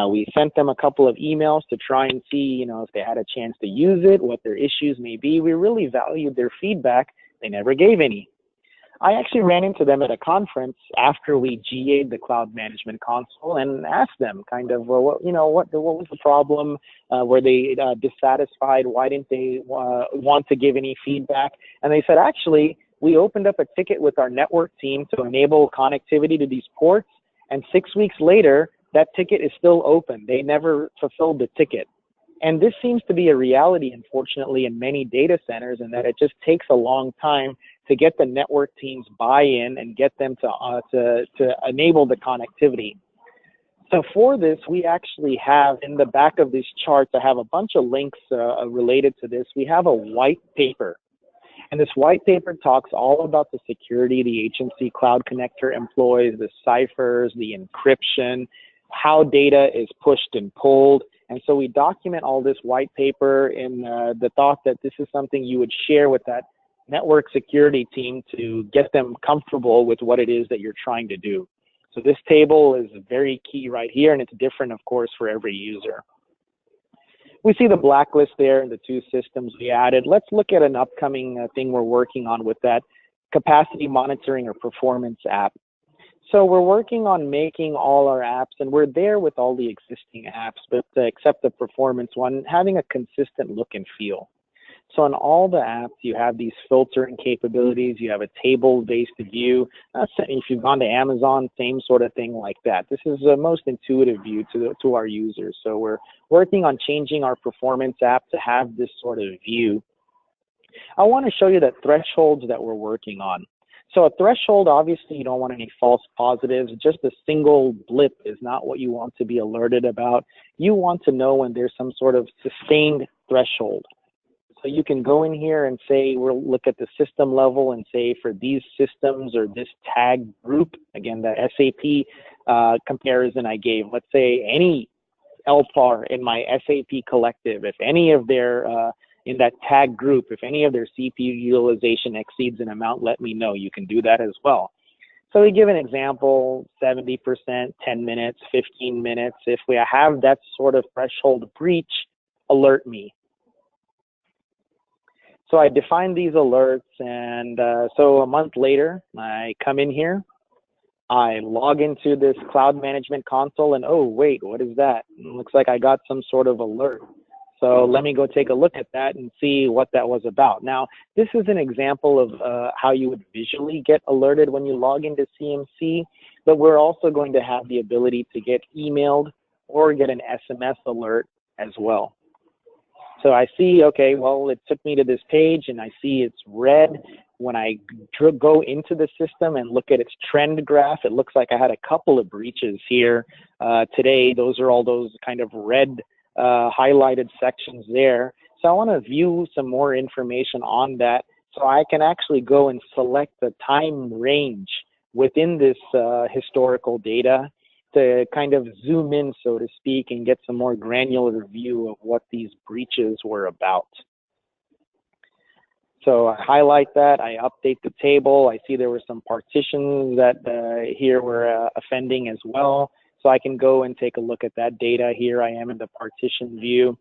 We sent them a couple of emails to try and see, if they had a chance to use it, what their issues may be. We really valued their feedback. They never gave any. I actually ran into them at a conference after we GA'd the cloud management console and asked them kind of, well, what was the problem? Were they dissatisfied? Why didn't they want to give any feedback? And they said, actually, we opened up a ticket with our network team to enable connectivity to these ports, and 6 weeks later, that ticket is still open. They never fulfilled the ticket. And this seems to be a reality, unfortunately, in many data centers, in that it just takes a long time to get the network teams buy-in and get them to enable the connectivity. So for this, we actually have in the back of this chart, I have a bunch of links related to this. We have a white paper. And this white paper talks all about the security the agency cloud connector employs, the ciphers, the encryption, how data is pushed and pulled. And so we document all this white paper in the thought that this is something you would share with that network security team to get them comfortable with what it is that you're trying to do. So this table is very key right here, and it's different, of course, for every user. We see the blacklist there and the two systems we added. Let's look at an upcoming thing we're working on with that capacity monitoring or performance app. So we're working on making all our apps, and we're there with all the existing apps, but except the performance one, having a consistent look and feel. So on all the apps, you have these filtering capabilities. You have a table-based view. If you've gone to Amazon, same sort of thing like that. This is the most intuitive view to our users. So we're working on changing our performance app to have this sort of view. I want to show you the thresholds that we're working on. So a threshold, obviously, you don't want any false positives. Just a single blip is not what you want to be alerted about. You want to know when there's some sort of sustained threshold. So you can go in here and say, we'll look at the system level and say for these systems or this tag group, again, the SAP comparison I gave, let's say any LPAR in my SAP collective, if any of their, in that tag group, if any of their CPU utilization exceeds an amount, let me know. You can do that as well. So we give an example, 70%, 10 minutes, 15 minutes. If we have that sort of threshold breach, alert me. So I define these alerts, and so a month later, I come in here, I log into this cloud management console, and oh, wait, what is that? It looks like I got some sort of alert. So let me go take a look at that and see what that was about. Now, this is an example of how you would visually get alerted when you log into CMC, but we're also going to have the ability to get emailed or get an SMS alert as well. So I see, okay, well, it took me to this page and I see it's red. When I go into the system and look at its trend graph, it looks like I had a couple of breaches here today. Those are all those kind of red highlighted sections there. So I want to view some more information on that so I can actually go and select the time range within this historical data to kind of zoom in, so to speak, and get some more granular view of what these breaches were about. So I highlight that, I update the table, I see there were some partitions that here were offending as well. So I can go and take a look at that data. Here I am in the partition view.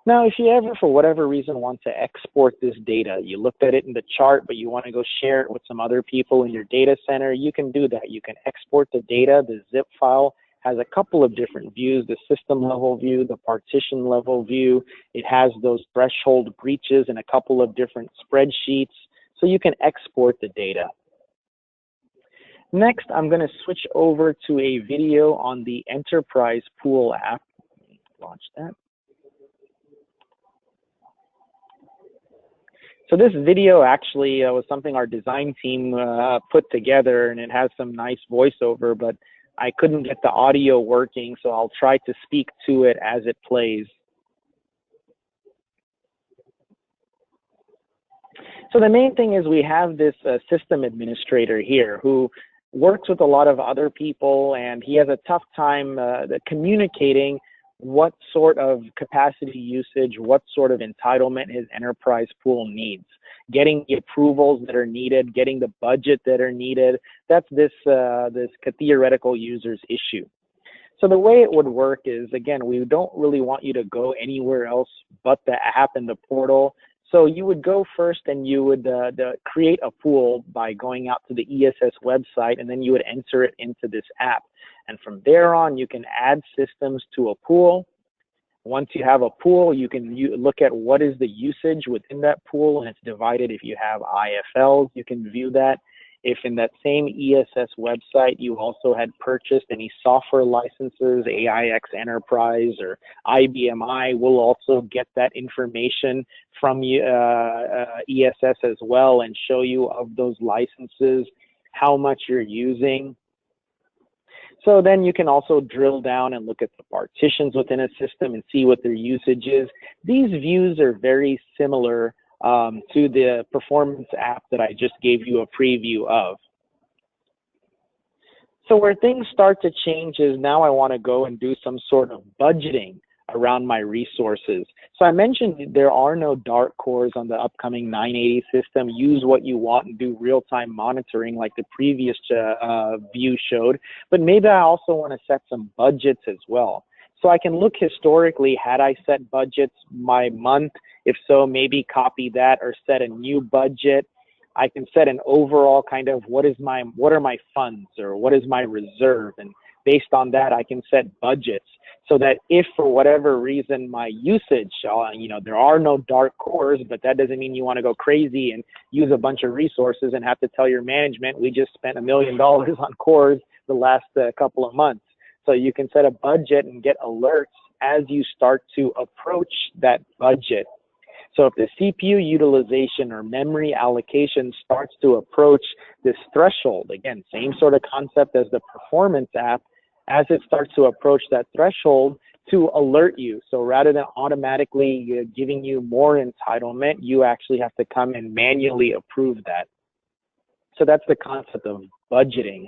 Now, if you ever, for whatever reason, want to export this data, you looked at it in the chart, but you want to go share it with some other people in your data center, you can do that. You can export the data. The zip file has a couple of different views, the system level view, the partition level view. It has those threshold breaches in a couple of different spreadsheets, so you can export the data. Next, I'm going to switch over to a video on the Enterprise Pool app. Launch that. So this video actually was something our design team put together, and it has some nice voiceover, but I couldn't get the audio working, so I'll try to speak to it as it plays. So the main thing is we have this system administrator here who works with a lot of other people, and he has a tough time communicating what sort of capacity usage, what sort of entitlement his enterprise pool needs, getting the approvals that are needed, getting the budget that are needed. That's this theoretical user's issue. So the way it would work is, again, we don't really want you to go anywhere else but the app and the portal. So you would go first and you would create a pool by going out to the ESS website, and then you would enter it into this app. And from there on, you can add systems to a pool. Once you have a pool, you can look at what is the usage within that pool, and it's divided. If you have IFLs, you can view that. If in that same ESS website you also had purchased any software licenses, AIX Enterprise or IBMI, will also get that information from ESS as well and show you of those licenses, how much you're using. So then you can also drill down and look at the partitions within a system and see what their usage is. These views are very similar to the performance app that I just gave you a preview of. So where things start to change is now I want to go and do some sort of budgeting around my resources. So I mentioned there are no dark cores on the upcoming 980 system. Use what you want and do real-time monitoring like the previous view showed, but maybe I also want to set some budgets as well. So I can look historically, had I set budgets my month? If so, maybe copy that or set a new budget. I can set an overall kind of what are my funds or what is my reserve, and based on that I can set budgets so that if for whatever reason my usage, there are no dark cores, but that doesn't mean you want to go crazy and use a bunch of resources and have to tell your management we just spent $1 million on cores the last couple of months. So you can set a budget and get alerts as you start to approach that budget. So if the CPU utilization or memory allocation starts to approach this threshold, again, same sort of concept as the performance app, as it starts to approach that threshold, to alert you. So rather than automatically giving you more entitlement, you actually have to come and manually approve that. So that's the concept of budgeting.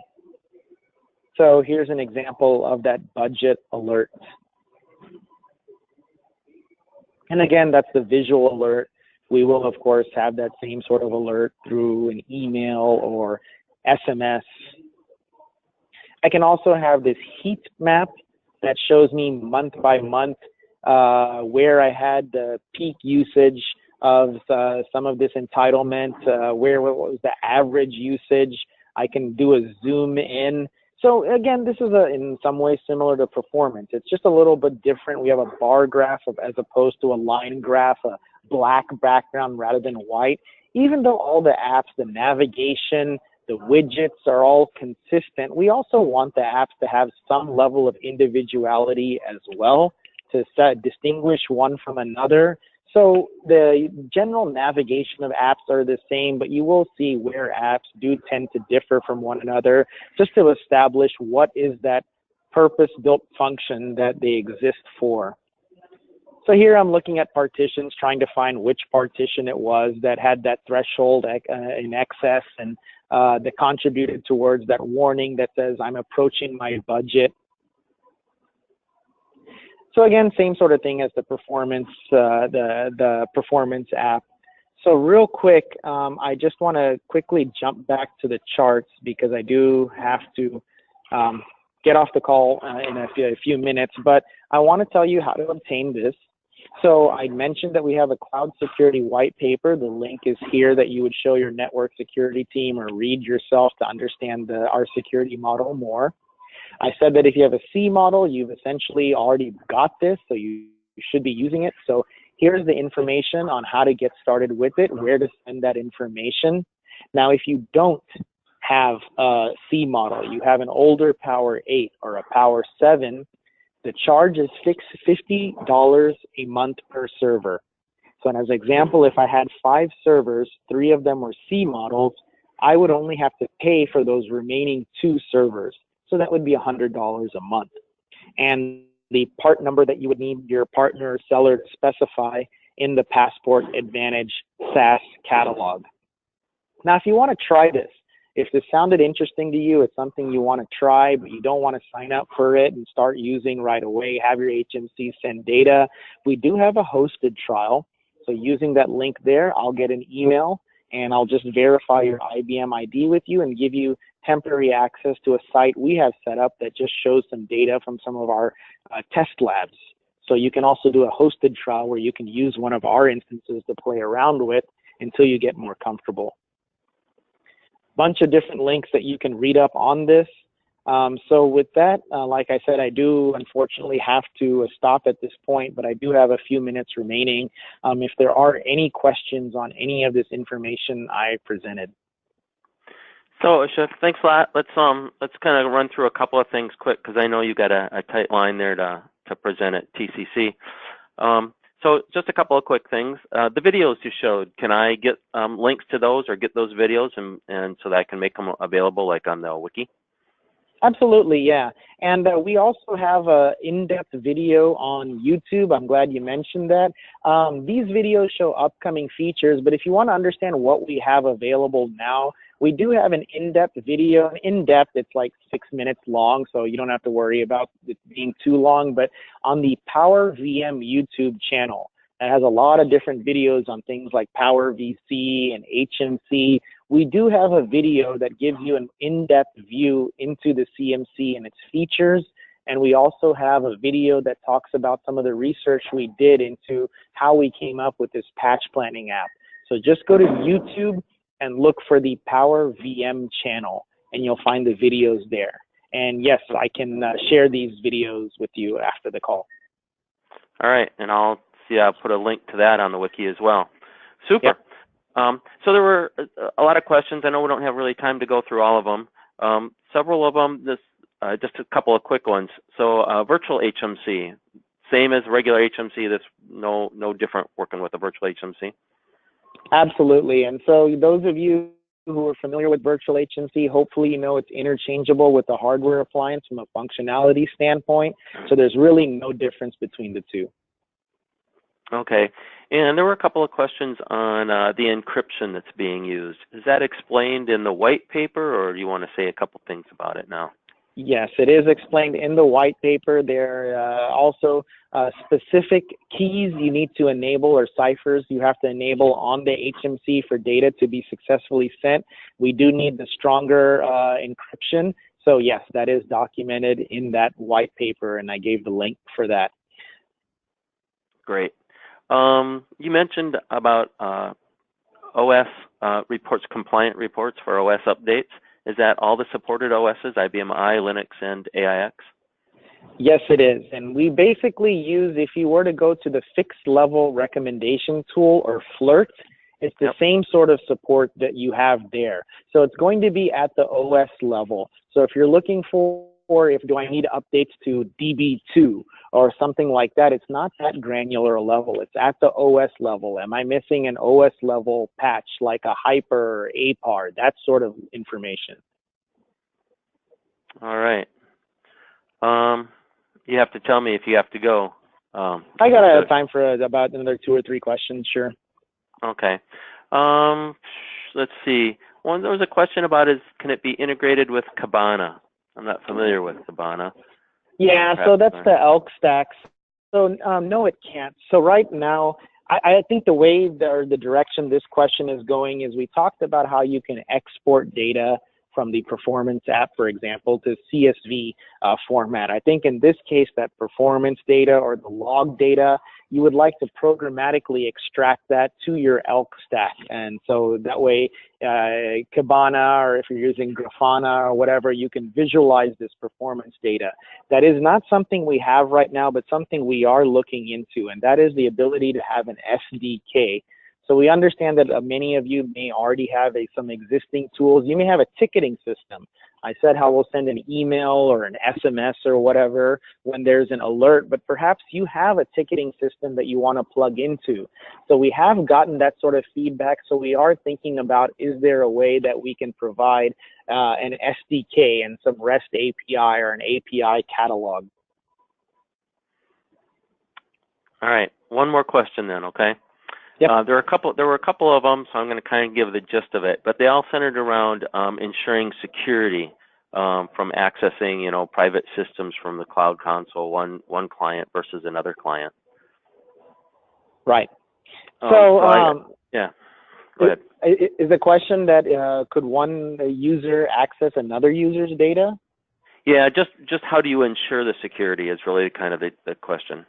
So here's an example of that budget alert. And again, that's the visual alert. We will, of course, have that same sort of alert through an email or SMS. I can also have this heat map that shows me month by month where I had the peak usage of some of this entitlement, what was the average usage. I can do a zoom in. So again, this is in some ways similar to performance. It's just a little bit different. We have a bar graph as opposed to a line graph, a black background rather than white. Even though all the apps, the navigation, the widgets are all consistent, we also want the apps to have some level of individuality as well to distinguish one from another. So the general navigation of apps are the same, but you will see where apps do tend to differ from one another, just to establish what is that purpose-built function that they exist for. So here I'm looking at partitions, trying to find which partition it was that had that threshold in excess and that contributed towards that warning that says I'm approaching my budget. So again, same sort of thing as the performance, the performance app. So real quick, I just want to quickly jump back to the charts because I do have to get off the call in a few minutes, but I want to tell you how to obtain this. So I mentioned that we have a cloud security white paper. The link is here that you would show your network security team or read yourself to understand our security model more. I said that if you have a C model, you've essentially already got this, so you should be using it. So here's the information on how to get started with it, where to send that information. Now, if you don't have a C model, you have an older Power 8 or a Power 7, the charge is fixed $50 a month per server. So as an example, if I had 5 servers, 3 of them were C models, I would only have to pay for those remaining 2 servers. So that would be $100 a month. And the part number that you would need your partner or seller to specify in the Passport Advantage SaaS catalog. Now, if you want to try this, if this sounded interesting to you, it's something you want to try, but you don't want to sign up for it and start using right away, have your HMC send data, we do have a hosted trial. So using that link there, I'll get an email and I'll just verify your IBM ID with you and give you temporary access to a site we have set up that just shows some data from some of our test labs. So you can also do a hosted trial where you can use one of our instances to play around with until you get more comfortable. Bunch of different links that you can read up on this. So with that, like I said, I do unfortunately have to stop at this point, but I do have a few minutes remaining. If there are any questions on any of this information I presented. So, Ashok, thanks a lot. Let's kind of run through a couple of things quick because I know you got a tight line there to present at TCC. So just a couple of quick things. The videos you showed, can I get links to those or get those videos and so that I can make them available like on the wiki? Absolutely, yeah. And we also have an in-depth video on YouTube. I'm glad you mentioned that. These videos show upcoming features, but if you want to understand what we have available now, we do have an in-depth video. In-depth, it's like 6 minutes long, so you don't have to worry about it being too long. But on the Power VM YouTube channel, it has a lot of different videos on things like Power VC and HMC. We do have a video that gives you an in-depth view into the CMC and its features. And we also have a video that talks about some of the research we did into how we came up with this patch planning app. So just go to YouTube and look for the Power VM channel, and you'll find the videos there. And yes, I can share these videos with you after the call. All right, and I'll put a link to that on the wiki as well. Super. Yep. So there were a lot of questions. I know we don't have really time to go through all of them. Several of them, just a couple of quick ones. So virtual HMC, same as regular HMC. That's no different working with a virtual HMC. Absolutely. And so those of you who are familiar with virtual HMC, hopefully you know it's interchangeable with the hardware appliance from a functionality standpoint. So there's really no difference between the two. Okay. And there were a couple of questions on the encryption that's being used. Is that explained in the white paper, or do you want to say a couple things about it now? Yes, it is explained in the white paper. There are also specific keys you need to enable, or ciphers you have to enable on the HMC for data to be successfully sent. We do need the stronger encryption. So yes, that is documented in that white paper, and I gave the link for that. Great. You mentioned about OS reports, compliant reports for OS updates. Is that all the supported OSs, IBM I, Linux, and AIX? Yes, it is. And we basically use, if you were to go to the fixed level recommendation tool, or FLIRT, it's the same sort of support that you have there. So it's going to be at the OS level. So if you're looking for if do I need updates to DB2 or something like that, it's not that granular a level. It's at the OS level. Am I missing an OS level patch like a Hyper or APAR? That sort of information. All right. You have to tell me if you have to go. I got time for about another 2 or 3 questions, sure. Okay. Let's see. One, there was a question about can it be integrated with Kibana? I'm not familiar with Kibana. Yeah, so that's the ELK stacks. So no, it can't. So right now, I think the way the direction this question is going is we talked about how you can export data from the performance app, for example, to CSV format. I think in this case, that performance data or the log data, you would like to programmatically extract that to your ELK stack. And so that way, Kibana, or if you're using Grafana or whatever, you can visualize this performance data. That is not something we have right now, but something we are looking into, and that is the ability to have an SDK. So we understand that many of you may already have some existing tools. You may have a ticketing system. I said how we'll send an email or an SMS or whatever when there's an alert, but perhaps you have a ticketing system that you want to plug into. So we have gotten that sort of feedback. So we are thinking about, is there a way that we can provide an SDK and some REST API or an API catalog? All right, one more question then, okay? Yep. There were a couple of them, so I'm going to kind of give the gist of it. But they all centered around ensuring security from accessing, private systems from the cloud console, one client versus another client. Right. Yeah. Go ahead. Is the question that could one user access another user's data? Yeah, just how do you ensure the security is really kind of the question.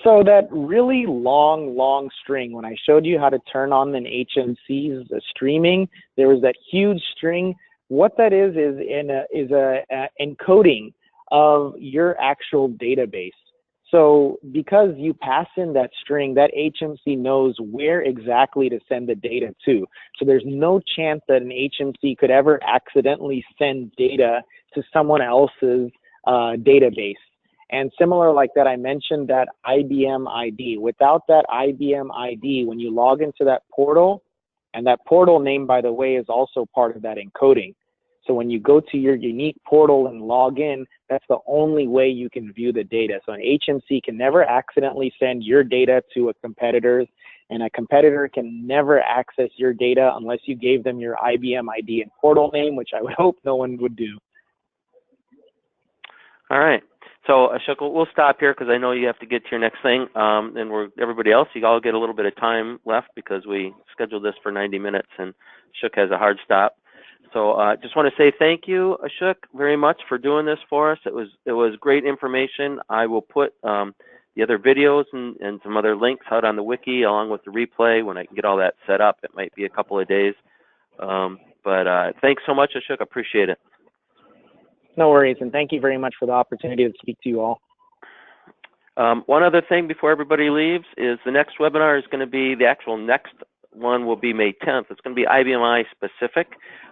So that really long string, when I showed you how to turn on an HMC's streaming, there was that huge string. What that is a encoding of your actual database. So because you pass in that string, that HMC knows where exactly to send the data to. So there's no chance that an HMC could ever accidentally send data to someone else's database. And similar like that, I mentioned that IBM ID. Without that IBM ID, when you log into that portal, and that portal name, by the way, is also part of that encoding. So when you go to your unique portal and log in, that's the only way you can view the data. So an HMC can never accidentally send your data to a competitor's, and a competitor can never access your data unless you gave them your IBM ID and portal name, which I would hope no one would do. All right. So Ashok, we'll stop here because I know you have to get to your next thing. And everybody else, you all get a little bit of time left because we scheduled this for 90 minutes and Ashok has a hard stop. So I just want to say thank you, Ashok, very much for doing this for us. It was great information. I will put the other videos and some other links out on the wiki along with the replay when I can get all that set up. It might be a couple of days. But thanks so much, Ashok. I appreciate it. No worries, and thank you very much for the opportunity to speak to you all. One other thing before everybody leaves is the next webinar is going to be, the actual next one will be May 10th. It's going to be IBMI specific,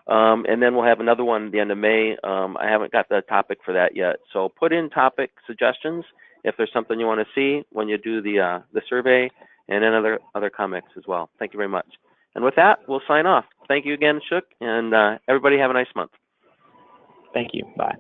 and then we'll have another one at the end of May. I haven't got the topic for that yet, so put in topic suggestions if there's something you want to see when you do the survey, and then other comments as well. Thank you very much. And with that, we'll sign off. Thank you again, Ashok, and everybody have a nice month. Thank you. Bye.